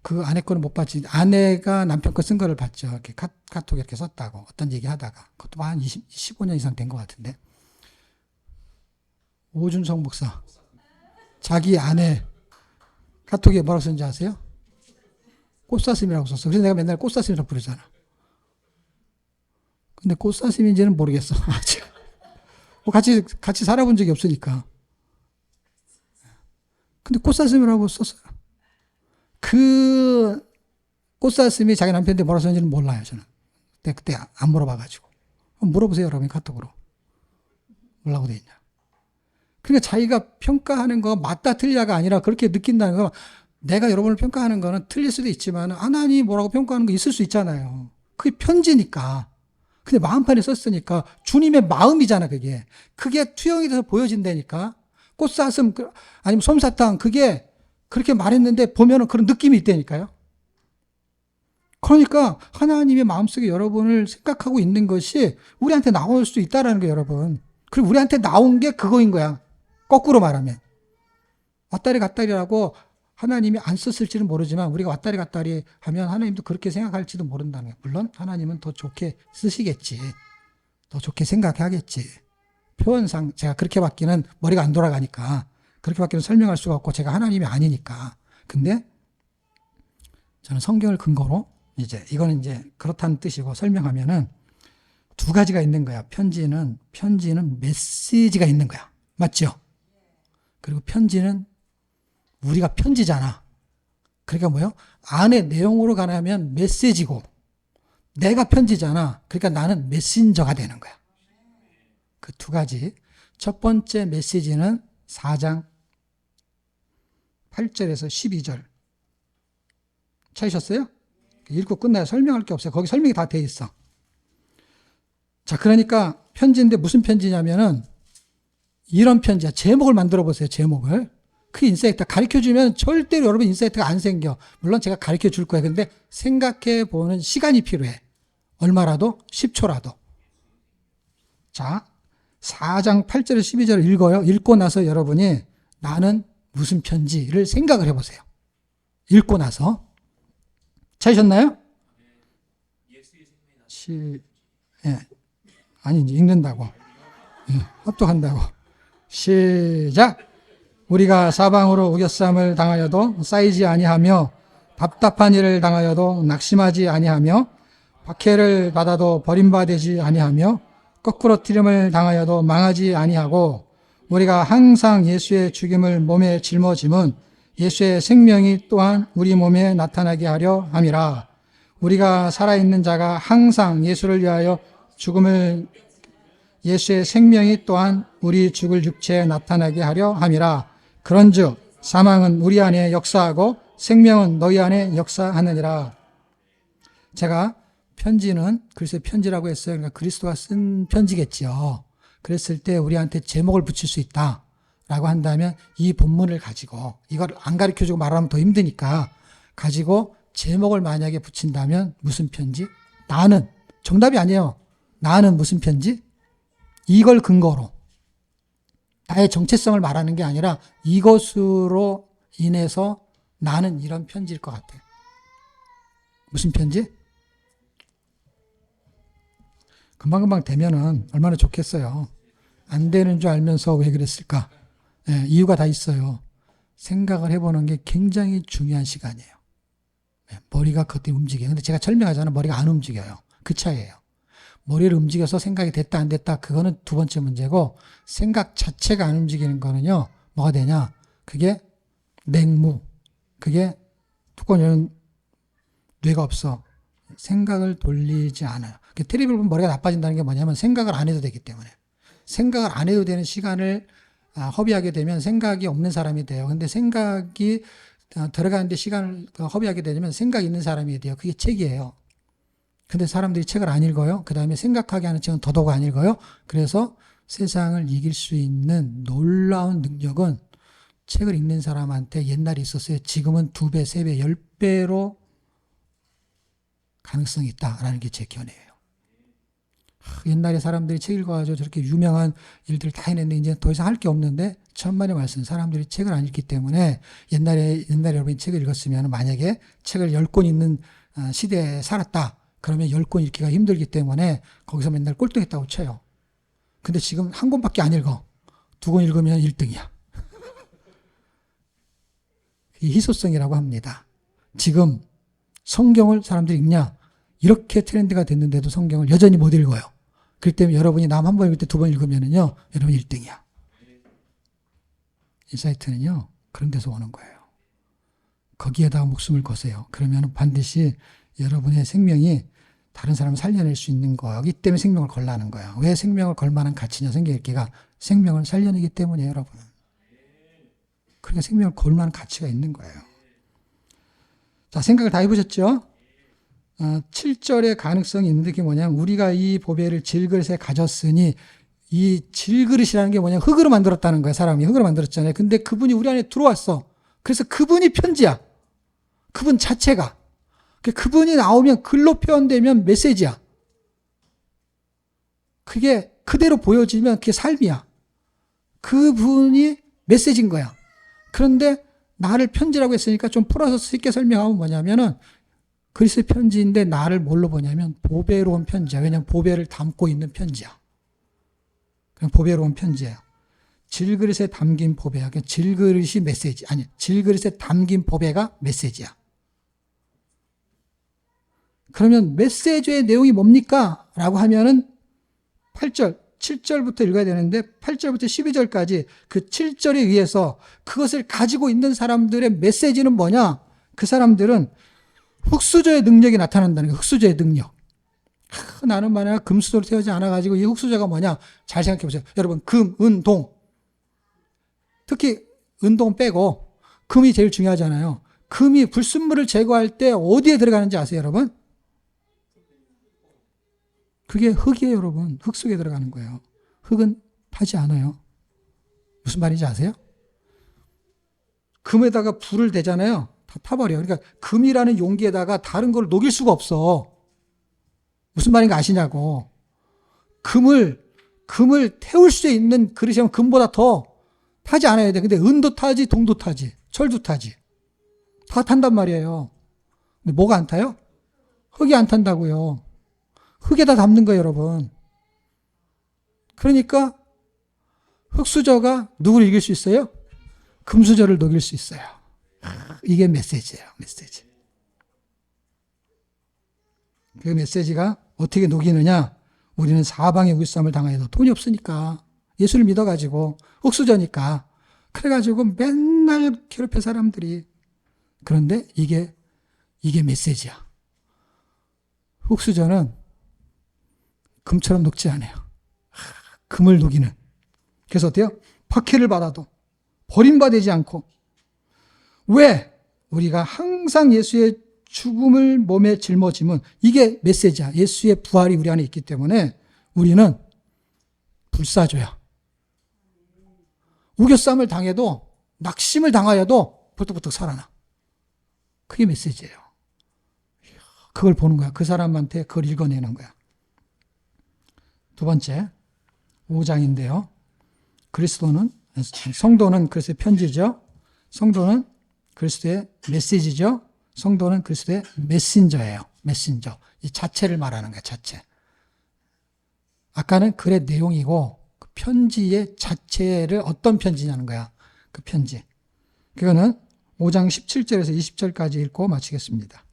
그 아내 거는 못 봤지. 아내가 남편 거 쓴 거를 봤죠. 이렇게 카톡에 이렇게 썼다고. 어떤 얘기 하다가. 그것도 한 15년 이상 된 것 같은데. 오준성 목사. 자기 아내 카톡에 뭐라고 썼는지 아세요? 꽃사슴이라고 썼어. 그래서 내가 맨날 꽃사슴이라고 부르잖아. 근데 꽃사슴인지는 모르겠어. 뭐 같이 살아본 적이 없으니까. 근데 꽃사슴이라고 썼어요. 그 꽃사슴이 자기 남편한테 뭐라고 썼는지는 몰라요, 저는. 그때 안 물어봐가지고. 물어보세요, 여러분, 카톡으로. 뭐라고 돼 있냐. 그러니까 자기가 평가하는 거 맞다 틀리다가 아니라 그렇게 느낀다는 거. 내가 여러분을 평가하는 거는 틀릴 수도 있지만 하나님이 뭐라고 평가하는 거 있을 수 있잖아요. 그게 편지니까. 근데 마음판에 썼으니까 주님의 마음이잖아, 그게. 그게 투영이 돼서 보여진다니까. 꽃사슴 아니면 솜사탕 그게 그렇게 말했는데 보면은 그런 느낌이 있다니까요. 그러니까 하나님의 마음속에 여러분을 생각하고 있는 것이 우리한테 나올 수 있다라는 거예요, 여러분. 그리고 우리한테 나온 게 그거인 거야. 거꾸로 말하면. 왔다리 갔다리라고 하나님이 안 썼을지는 모르지만 우리가 왔다리 갔다리 하면 하나님도 그렇게 생각할지도 모른다는 거예요. 물론 하나님은 더 좋게 쓰시겠지. 더 좋게 생각하겠지. 표현상 제가 그렇게 받기는 머리가 안 돌아가니까 그렇게 받기는 설명할 수가 없고 제가 하나님이 아니니까. 근데 저는 성경을 근거로 이거는 그렇다는 뜻이고 설명하면은 두 가지가 있는 거야. 편지는 메시지가 있는 거야. 맞죠? 그리고 편지는 우리가 편지잖아. 그러니까 뭐요? 안에 내용으로 가면 메시지고 내가 편지잖아. 그러니까 나는 메신저가 되는 거야. 그 두 가지. 첫 번째 메시지는 4장 8절에서 12절. 찾으셨어요? 읽고 끝나야 설명할 게 없어요. 거기 설명이 다 돼 있어. 자, 그러니까 편지인데 무슨 편지냐면은 이런 편지야. 제목을 만들어 보세요. 제목을. 그 인사이트 가르쳐 주면 절대로 여러분 인사이트가 안 생겨. 물론 제가 가르쳐 줄 거예요. 근데 생각해 보는 시간이 필요해. 얼마라도? 10초라도. 자, 4장 8절에 12절을 읽어요. 읽고 나서 여러분이 나는 무슨 편지를 생각을 해보세요. 읽고 나서. 찾으셨나요? 아니, 읽는다고. 합독한다고. 시작! 우리가 사방으로 우겨쌈을 당하여도 쌓이지 아니하며 답답한 일을 당하여도 낙심하지 아니하며 박해를 받아도 버림받지 아니하며 거꾸로 트림을 당하여도 망하지 아니하고 우리가 항상 예수의 죽임을 몸에 짊어짐은 예수의 생명이 또한 우리 몸에 나타나게 하려 함이라. 우리가 살아있는 자가 항상 예수를 위하여 죽음을 예수의 생명이 또한 우리 죽을 육체에 나타나게 하려 함이라. 그런즉 사망은 우리 안에 역사하고 생명은 너희 안에 역사하느니라. 제가 편지는 글쎄 편지라고 했어요. 그러니까 그리스도가 쓴 편지겠지요. 그랬을 때 우리한테 제목을 붙일 수 있다라고 한다면 이 본문을 가지고 이걸 안 가르쳐주고 말하면 더 힘드니까 가지고 제목을 만약에 붙인다면 무슨 편지? 나는 정답이 아니에요. 나는 무슨 편지? 이걸 근거로 나의 정체성을 말하는 게 아니라 이것으로 인해서 나는 이런 편지일 것 같아요. 무슨 편지? 금방금방 되면은 얼마나 좋겠어요. 안 되는 줄 알면서 왜 그랬을까? 네, 이유가 다 있어요. 생각을 해보는 게 굉장히 중요한 시간이에요. 네, 머리가 그때 움직여요. 근데 제가 설명하잖아요. 머리가 안 움직여요. 그 차이예요. 머리를 움직여서 생각이 됐다 안 됐다 그거는 두 번째 문제고 생각 자체가 안 움직이는 거는요. 뭐가 되냐? 그게 냉무. 그게 뚜껑 열는 뇌가 없어. 생각을 돌리지 않아요. 텔레비를 보면 머리가 나빠진다는 게 뭐냐면 생각을 안 해도 되기 때문에. 생각을 안 해도 되는 시간을 허비하게 되면 생각이 없는 사람이 돼요. 근데 생각이 들어가는데 시간을 허비하게 되면 생각이 있는 사람이 돼요. 그게 책이에요. 근데 사람들이 책을 안 읽어요. 그 다음에 생각하게 하는 책은 더더욱 안 읽어요. 그래서 세상을 이길 수 있는 놀라운 능력은 책을 읽는 사람한테 옛날에 있었어요. 지금은 2배, 3배, 10배로 가능성이 있다라는 게 제 견해예요. 옛날에 사람들이 책 읽어가지고 저렇게 유명한 일들을 다 해냈는데 이제 더 이상 할 게 없는데 천만의 말씀. 사람들이 책을 안 읽기 때문에 옛날에 여러분이 책을 읽었으면 만약에 책을 10권 읽는 시대에 살았다. 그러면 10권 읽기가 힘들기 때문에 거기서 맨날 꼴등했다고 쳐요. 근데 지금 한 권밖에 안 읽어. 2권 읽으면 1등이야. 이 희소성이라고 합니다. 지금 성경을 사람들이 읽냐? 이렇게 트렌드가 됐는데도 성경을 여전히 못 읽어요. 그렇기 때문에 여러분이 남 한 번 읽을 때 2번 읽으면은요, 여러분 1등이야. 이 사이트는요, 그런 데서 오는 거예요. 거기에다가 목숨을 거세요. 그러면 반드시 여러분의 생명이 다른 사람을 살려낼 수 있는 거기 때문에 생명을 걸라는 거예요. 왜 생명을 걸 만한 가치냐? 성경 읽기가 생명을 살려내기 때문이에요, 여러분. 그러니까 생명을 걸 만한 가치가 있는 거예요. 자, 생각을 다 해보셨죠? 7절의 가능성이 있는데 그게 뭐냐면 우리가 이 보배를 질그릇에 가졌으니 이 질그릇이라는 게 뭐냐면 흙으로 만들었다는 거예요. 사람이 흙으로 만들었잖아요. 근데 그분이 우리 안에 들어왔어. 그래서 그분이 편지야. 그분 자체가. 그분이 나오면 글로 표현되면 메시지야. 그게 그대로 보여지면 그게 삶이야. 그분이 메시지인 거야. 그런데 나를 편지라고 했으니까 좀 풀어서 쉽게 설명하면 뭐냐면은 그리스도의 편지인데 나를 뭘로 보냐면 보배로운 편지야. 왜냐하면 보배를 담고 있는 편지야. 그냥 보배로운 편지예요. 질그릇에 담긴 보배야. 질그릇이 메시지. 아니, 질그릇에 담긴 보배가 메시지야. 그러면 메시지의 내용이 뭡니까? 라고 하면은 8절, 7절부터 읽어야 되는데 8절부터 12절까지 그 7절에 의해서 그것을 가지고 있는 사람들의 메시지는 뭐냐? 그 사람들은 흙수저의 능력이 나타난다는 거예요. 흙수저의 능력. 나는 만약 금수저로 태어나지 않아가지고 이 흙수저가 뭐냐? 잘 생각해 보세요. 여러분, 금, 은, 동. 특히 은동 빼고 금이 제일 중요하잖아요. 금이 불순물을 제거할 때 어디에 들어가는지 아세요, 여러분? 그게 흙이에요, 여러분. 흙 속에 들어가는 거예요. 흙은 타지 않아요. 무슨 말인지 아세요? 금에다가 불을 대잖아요. 다 타버려요. 그러니까 금이라는 용기에다가 다른 걸 녹일 수가 없어. 무슨 말인가 아시냐고. 금을 태울 수 있는 그릇이면 금보다 더 타지 않아야 돼. 근데 은도 타지, 동도 타지, 철도 타지. 다 탄단 말이에요. 근데 뭐가 안 타요? 흙이 안 탄다고요. 흙에다 담는 거예요, 여러분. 그러니까 흙수저가 누구를 이길 수 있어요? 금수저를 녹일 수 있어요. 이게 메시지예요, 메시지. 그 메시지가 어떻게 녹이느냐? 우리는 사방의 위쌈을 당해도 돈이 없으니까 예수를 믿어가지고 흙수저니까 그래가지고 맨날 괴롭혀 사람들이. 그런데 이게 메시지야. 흙수저는 금처럼 녹지 않아요. 금을 누기는. 그래서 어때요? 박해를 받아도 버림받지 않고. 왜? 우리가 항상 예수의 죽음을 몸에 짊어지면 이게 메시지야. 예수의 부활이 우리 안에 있기 때문에 우리는 불사조야. 우겨쌈을 당해도, 낙심을 당하여도 벌떡벌떡 살아나. 그게 메시지예요. 그걸 보는 거야. 그 사람한테 그걸 읽어내는 거야. 두 번째, 5장인데요. 성도는 그리스도의 편지죠. 성도는 그리스도의 메시지죠. 성도는 그리스도의 메신저예요. 메신저. 이 자체를 말하는 거야, 자체. 아까는 글의 내용이고, 그 편지의 자체를 어떤 편지냐는 거야. 그 편지. 그거는 5장 17절에서 20절까지 읽고 마치겠습니다.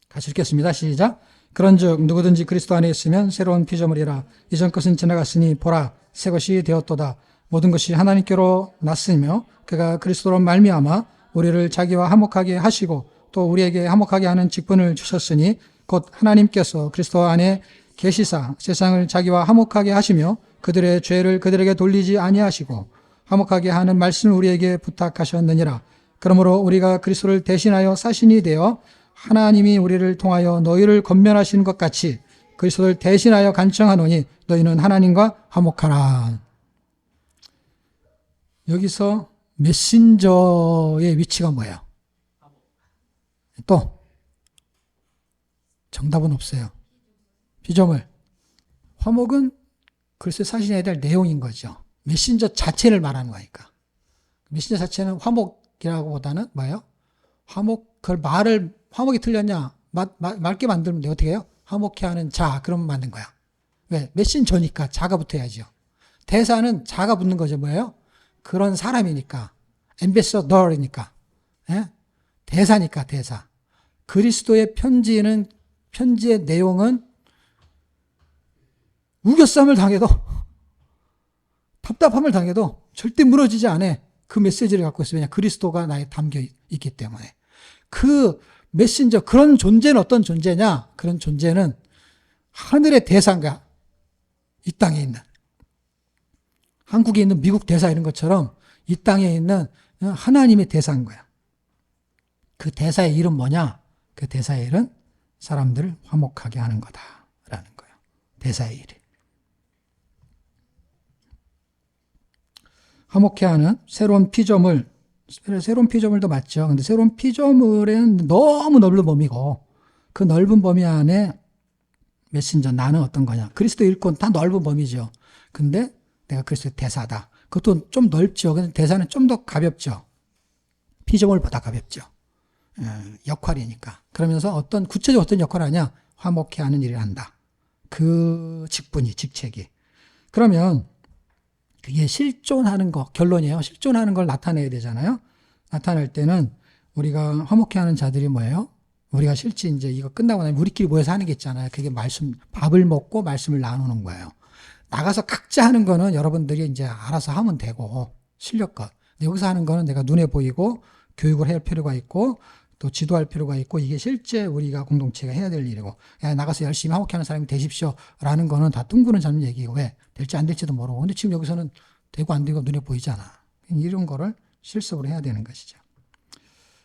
같이 읽겠습니다. 시작. 그런즉 누구든지 그리스도 안에 있으면 새로운 피조물이라. 이전 것은 지나갔으니 보라 새 것이 되었도다. 모든 것이 하나님께로 났으며 그가 그리스도로 말미암아 우리를 자기와 화목하게 하시고 또 우리에게 화목하게 하는 직분을 주셨으니 곧 하나님께서 그리스도 안에 계시사 세상을 자기와 화목하게 하시며 그들의 죄를 그들에게 돌리지 아니하시고 화목하게 하는 말씀을 우리에게 부탁하셨느니라. 그러므로 우리가 그리스도를 대신하여 사신이 되어 하나님이 우리를 통하여 너희를 권면하시는 것 같이 그리스도를 대신하여 간청하노니 너희는 하나님과 화목하라. 여기서 메신저의 위치가 뭐예요? 또 정답은 없어요. 피조물. 화목은 그리스도의 사신해야 될 내용인 거죠. 메신저 자체를 말하는 거니까. 메신저 자체는 화목이라고 보다는 뭐예요? 화목이 틀렸냐? 맑게 만들면 돼. 어떻게 해요? 화목해 하는 자, 그러면 맞는 거야. 왜? 메신저니까 자가 붙어야죠. 대사는 자가 붙는 거죠. 뭐예요? 그런 사람이니까. 앰베서더이니까. 예? 대사니까, 대사. 그리스도의 편지의 내용은 우겨쌈을 당해도, 답답함을 당해도 절대 무너지지 않아. 그 메시지를 갖고 있어요. 왜냐? 그리스도가 나에 담겨 있기 때문에. 그 메신저, 그런 존재는 어떤 존재냐? 그런 존재는 하늘의 대사인가? 이 땅에 있는. 한국에 있는 미국 대사 이런 것처럼 이 땅에 있는 하나님의 대사인 거야. 그 대사의 일은 뭐냐? 그 대사의 일은 사람들을 화목하게 하는 거다라는 거예요. 대사의 일이. 화목해 하는 새로운 피조물도 맞죠. 근데 새로운 피조물은 너무 넓은 범위고 그 넓은 범위 안에 메신저 나는 어떤 거냐. 그리스도 일꾼 다 넓은 범위죠. 근데 내가 그리스도의 대사다. 그것도 좀 넓죠. 근데 대사는 좀 더 가볍죠. 피조물보다 가볍죠. 역할이니까. 그러면서 구체적으로 어떤 역할을 하냐? 화목해 하는 일을 한다. 그 직책이. 그러면 그게 실존하는 거, 결론이에요. 실존하는 걸 나타내야 되잖아요. 나타낼 때는 우리가 화목해 하는 자들이 뭐예요? 우리가 실제 이제 이거 끝나고 나면 우리끼리 모여서 하는 게 있잖아요. 그게 밥을 먹고 말씀을 나누는 거예요. 나가서 각자 하는 거는 여러분들이 이제 알아서 하면 되고, 실력껏. 근데 여기서 하는 거는 내가 눈에 보이고, 교육을 할 필요가 있고, 또 지도할 필요가 있고, 이게 실제 우리가 공동체가 해야 될 일이고, 야, 나가서 열심히 화목해 하는 사람이 되십시오. 라는 거는 다 뚱그는 잡는 얘기고, 왜? 될지 안 될지도 모르고. 근데 지금 여기서는 되고 안 되고 눈에 보이잖아. 이런 거를 실습으로 해야 되는 것이죠.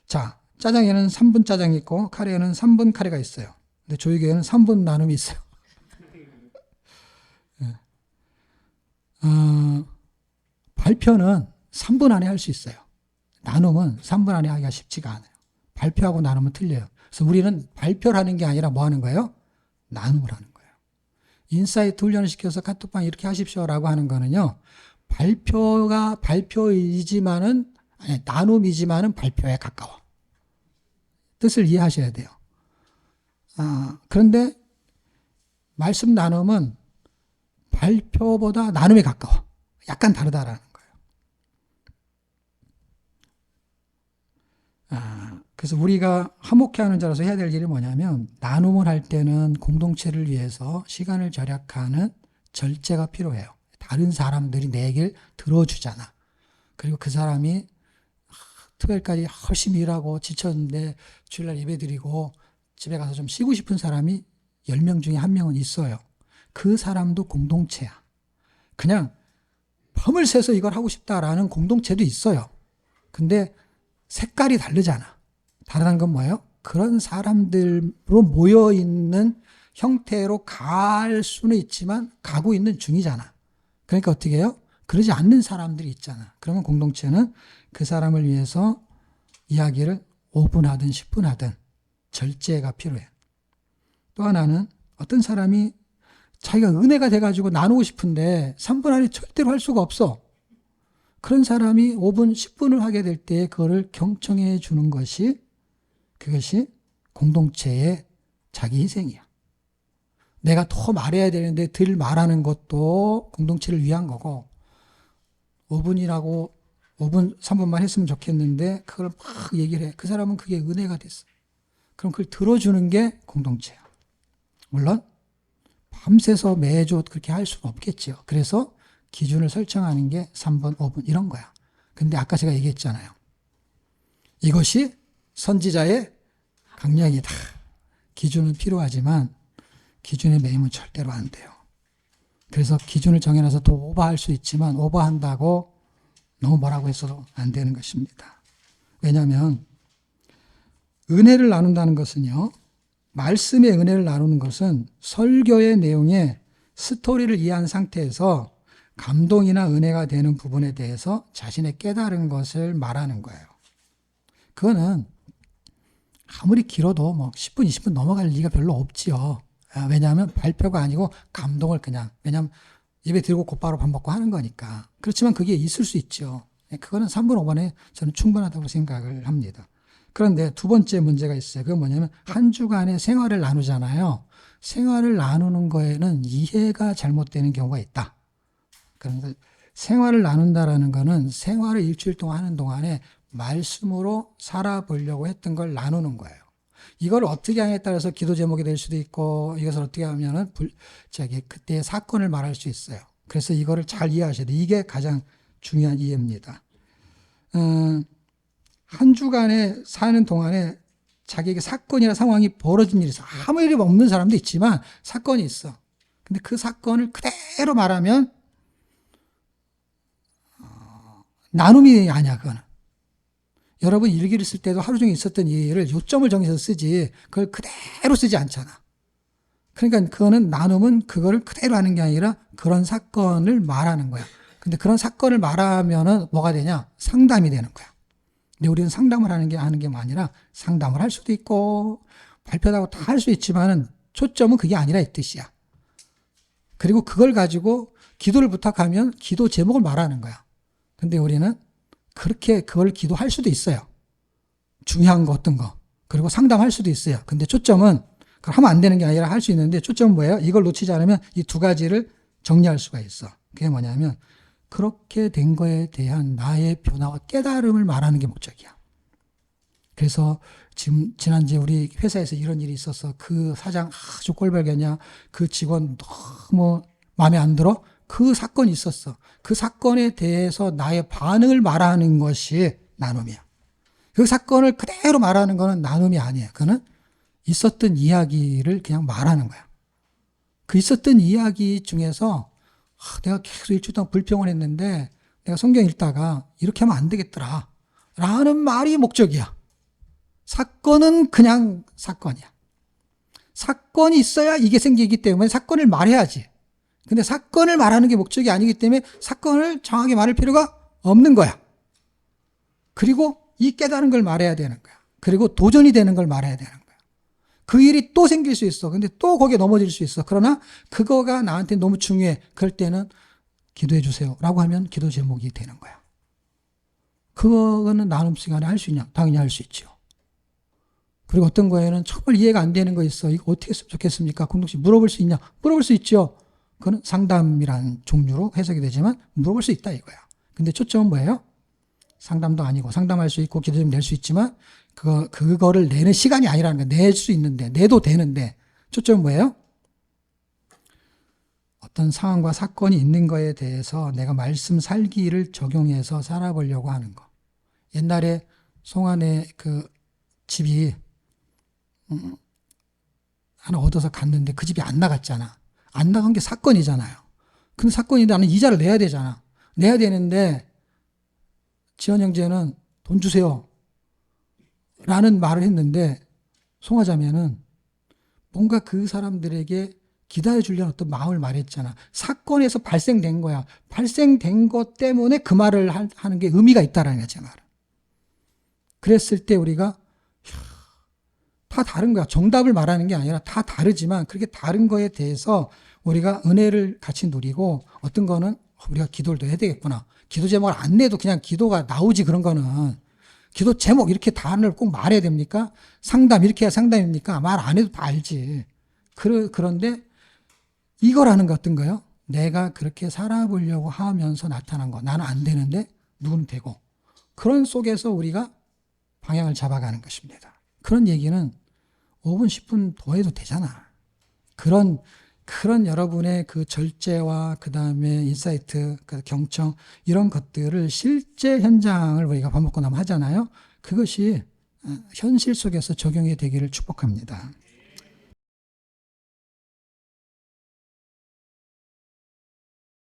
자, 짜장에는 3분 짜장이 있고, 카레에는 3분 카레가 있어요. 근데 조이교회는 3분 나눔이 있어요. 발표는 3분 안에 할 수 있어요. 나눔은 3분 안에 하기가 쉽지가 않아요. 발표하고 나눔은 틀려요. 그래서 우리는 발표를 하는 게 아니라 뭐 하는 거예요? 나눔을 하는 거예요. 인사이트 훈련을 시켜서 카톡방 이렇게 하십시오라고 하는 거는요. 나눔이지만은 발표에 가까워. 뜻을 이해하셔야 돼요. 그런데 말씀 나눔은 발표보다 나눔에 가까워. 약간 다르다라는 거예요. 그래서 우리가 화목해 하는 자로서 해야 될 일이 뭐냐면 나눔을 할 때는 공동체를 위해서 시간을 절약하는 절제가 필요해요. 다른 사람들이 내 얘기를 들어주잖아. 그리고 그 사람이 토요일까지 열심히 일하고 지쳤는데 주일날 예배드리고 집에 가서 좀 쉬고 싶은 사람이 10명 중에 1명은 있어요. 그 사람도 공동체야. 그냥 밤을 새서 이걸 하고 싶다라는 공동체도 있어요. 근데 색깔이 다르잖아. 다르다는 건 뭐예요? 그런 사람들로 모여있는 형태로 갈 수는 있지만 가고 있는 중이잖아. 그러니까 어떻게 해요? 그러지 않는 사람들이 있잖아. 그러면 공동체는 그 사람을 위해서 이야기를 5분 하든 10분 하든 절제가 필요해. 또 하나는 어떤 사람이 자기가 은혜가 돼가지고 나누고 싶은데 3분 안에 절대로 할 수가 없어. 그런 사람이 5분, 10분을 하게 될 때 그거를 경청해 주는 것이 그것이 공동체의 자기 희생이야. 내가 더 말해야 되는데 덜 말하는 것도 공동체를 위한 거고 5분, 3분만 했으면 좋겠는데 그걸 막 얘기를 해. 그 사람은 그게 은혜가 됐어. 그럼 그걸 들어주는 게 공동체야. 물론 밤새서 매주 그렇게 할 수는 없겠지요. 그래서 기준을 설정하는 게 3분, 5분 이런 거야. 근데 아까 제가 얘기했잖아요. 이것이 선지자의 강령이다. 기준은 필요하지만 기준에 매이면 절대로 안 돼요. 그래서 기준을 정해놔서 또 오버할 수 있지만 오버한다고 너무 뭐라고 했어도 안 되는 것입니다. 왜냐하면 은혜를 나눈다는 것은요. 말씀의 은혜를 나누는 것은 설교의 내용에 스토리를 이해한 상태에서 감동이나 은혜가 되는 부분에 대해서 자신의 깨달은 것을 말하는 거예요. 그거는 아무리 길어도 뭐 10분, 20분 넘어갈 리가 별로 없지요. 왜냐하면 발표가 아니고 감동을 그냥, 왜냐하면 입에 들고 곧바로 밥 먹고 하는 거니까. 그렇지만 그게 있을 수 있죠. 그거는 3분, 5분에 저는 충분하다고 생각을 합니다. 그런데 두 번째 문제가 있어요. 그건 뭐냐면 한 주간의 생활을 나누잖아요. 생활을 나누는 거에는 이해가 잘못되는 경우가 있다. 그런데 생활을 나눈다라는 거는 생활을 일주일 동안 하는 동안에 말씀으로 살아보려고 했던 걸 나누는 거예요. 이걸 어떻게 하냐에 따라서 기도 제목이 될 수도 있고 이것을 어떻게 하면은 그때의 사건을 말할 수 있어요. 그래서 이거를 잘 이해하셔야 돼요. 이게 가장 중요한 이해입니다. 한 주간에 사는 동안에 자기에게 사건이나 상황이 벌어진 일이 있어. 아무 일이 없는 사람도 있지만 사건이 있어. 근데 그 사건을 그대로 말하면 나눔이 아니야, 그거는. 여러분 일기를 쓸 때도 하루 종일 있었던 일을 요점을 정해서 쓰지 그걸 그대로 쓰지 않잖아. 그러니까 그거는 나눔은 그거를 그대로 하는 게 아니라 그런 사건을 말하는 거야. 근데 그런 사건을 말하면은 뭐가 되냐? 상담이 되는 거야. 근데 우리는 상담을 하는 게 아니라 상담을 할 수도 있고 발표도 하고 다 할 수 있지만은 초점은 그게 아니라 이 뜻이야. 그리고 그걸 가지고 기도를 부탁하면 기도 제목을 말하는 거야. 근데 우리는 그렇게 그걸 기도할 수도 있어요. 중요한 거 어떤 거. 그리고 상담할 수도 있어요. 근데 초점은 그걸 하면 안 되는 게 아니라 할 수 있는데 초점은 뭐예요? 이걸 놓치지 않으면 이 두 가지를 정리할 수가 있어. 그게 뭐냐면 그렇게 된 거에 대한 나의 변화와 깨달음을 말하는 게 목적이야. 그래서 지난주에 우리 회사에서 이런 일이 있어서 그 사장 아주 꼴벌겠냐, 그 직원 너무 마음에 안 들어? 그 사건이 있었어. 그 사건에 대해서 나의 반응을 말하는 것이 나눔이야. 그 사건을 그대로 말하는 거는 나눔이 아니야. 그거는 있었던 이야기를 그냥 말하는 거야. 그 있었던 이야기 중에서 내가 계속 일주일 동안 불평을 했는데 내가 성경 읽다가 이렇게 하면 안 되겠더라 라는 말이 목적이야. 사건은 그냥 사건이야. 사건이 있어야 이게 생기기 때문에 사건을 말해야지. 근데 사건을 말하는 게 목적이 아니기 때문에 사건을 정확하게 말할 필요가 없는 거야. 그리고 이 깨달은 걸 말해야 되는 거야. 그리고 도전이 되는 걸 말해야 되는 거야. 그 일이 또 생길 수 있어. 근데 또 거기에 넘어질 수 있어. 그러나 그거가 나한테 너무 중요해. 그럴 때는 기도해 주세요 라고 하면 기도 제목이 되는 거야. 그거는 나눔 시간에 할 수 있냐? 당연히 할 수 있죠. 그리고 어떤 거에는 정말 이해가 안 되는 거 있어. 이거 어떻게 했으면 좋겠습니까? 공동체 물어볼 수 있냐? 물어볼 수 있죠. 그건 상담이라는 종류로 해석이 되지만 물어볼 수 있다 이거야. 근데 초점은 뭐예요? 상담도 아니고 상담할 수 있고 기도 좀 낼 수 있지만 그거를 내는 시간이 아니라는 거야. 낼 수 있는데 내도 되는데 초점은 뭐예요? 어떤 상황과 사건이 있는 거에 대해서 내가 말씀 살기를 적용해서 살아보려고 하는 거. 옛날에 송환의 그 집이 하나 얻어서 갔는데 그 집이 안 나갔잖아. 안 나간 게 사건이잖아요. 근데 사건인데 나는 이자를 내야 되잖아. 내야 되는데 지원 형제는 돈 주세요 라는 말을 했는데 송화자매는 뭔가 그 사람들에게 기다려 주려는 어떤 마음을 말했잖아. 사건에서 발생된 거야. 발생된 것 때문에 그 말을 하는 게 의미가 있다라는 거야, 제 말은. 그랬을 때 우리가 다 다른 거야. 정답을 말하는 게 아니라 다 다르지만 그렇게 다른 거에 대해서 우리가 은혜를 같이 누리고 어떤 거는 우리가 기도를 더 해야 되겠구나. 기도 제목을 안 내도 그냥 기도가 나오지 그런 거는. 기도 제목 이렇게 단어를 꼭 말해야 됩니까? 상담 이렇게 해야 상담입니까? 말 안 해도 다 알지. 그런데 이거라는 거 어떤 거요? 내가 그렇게 살아보려고 하면서 나타난 거. 나는 안 되는데 누구는 되고. 그런 속에서 우리가 방향을 잡아가는 것입니다. 그런 얘기는 5분, 10분 더 해도 되잖아. 그런 여러분의 그 절제와 그 다음에 인사이트, 그 경청, 이런 것들을 실제 현장을 우리가 밥 먹고 나면 하잖아요. 그것이 현실 속에서 적용이 되기를 축복합니다.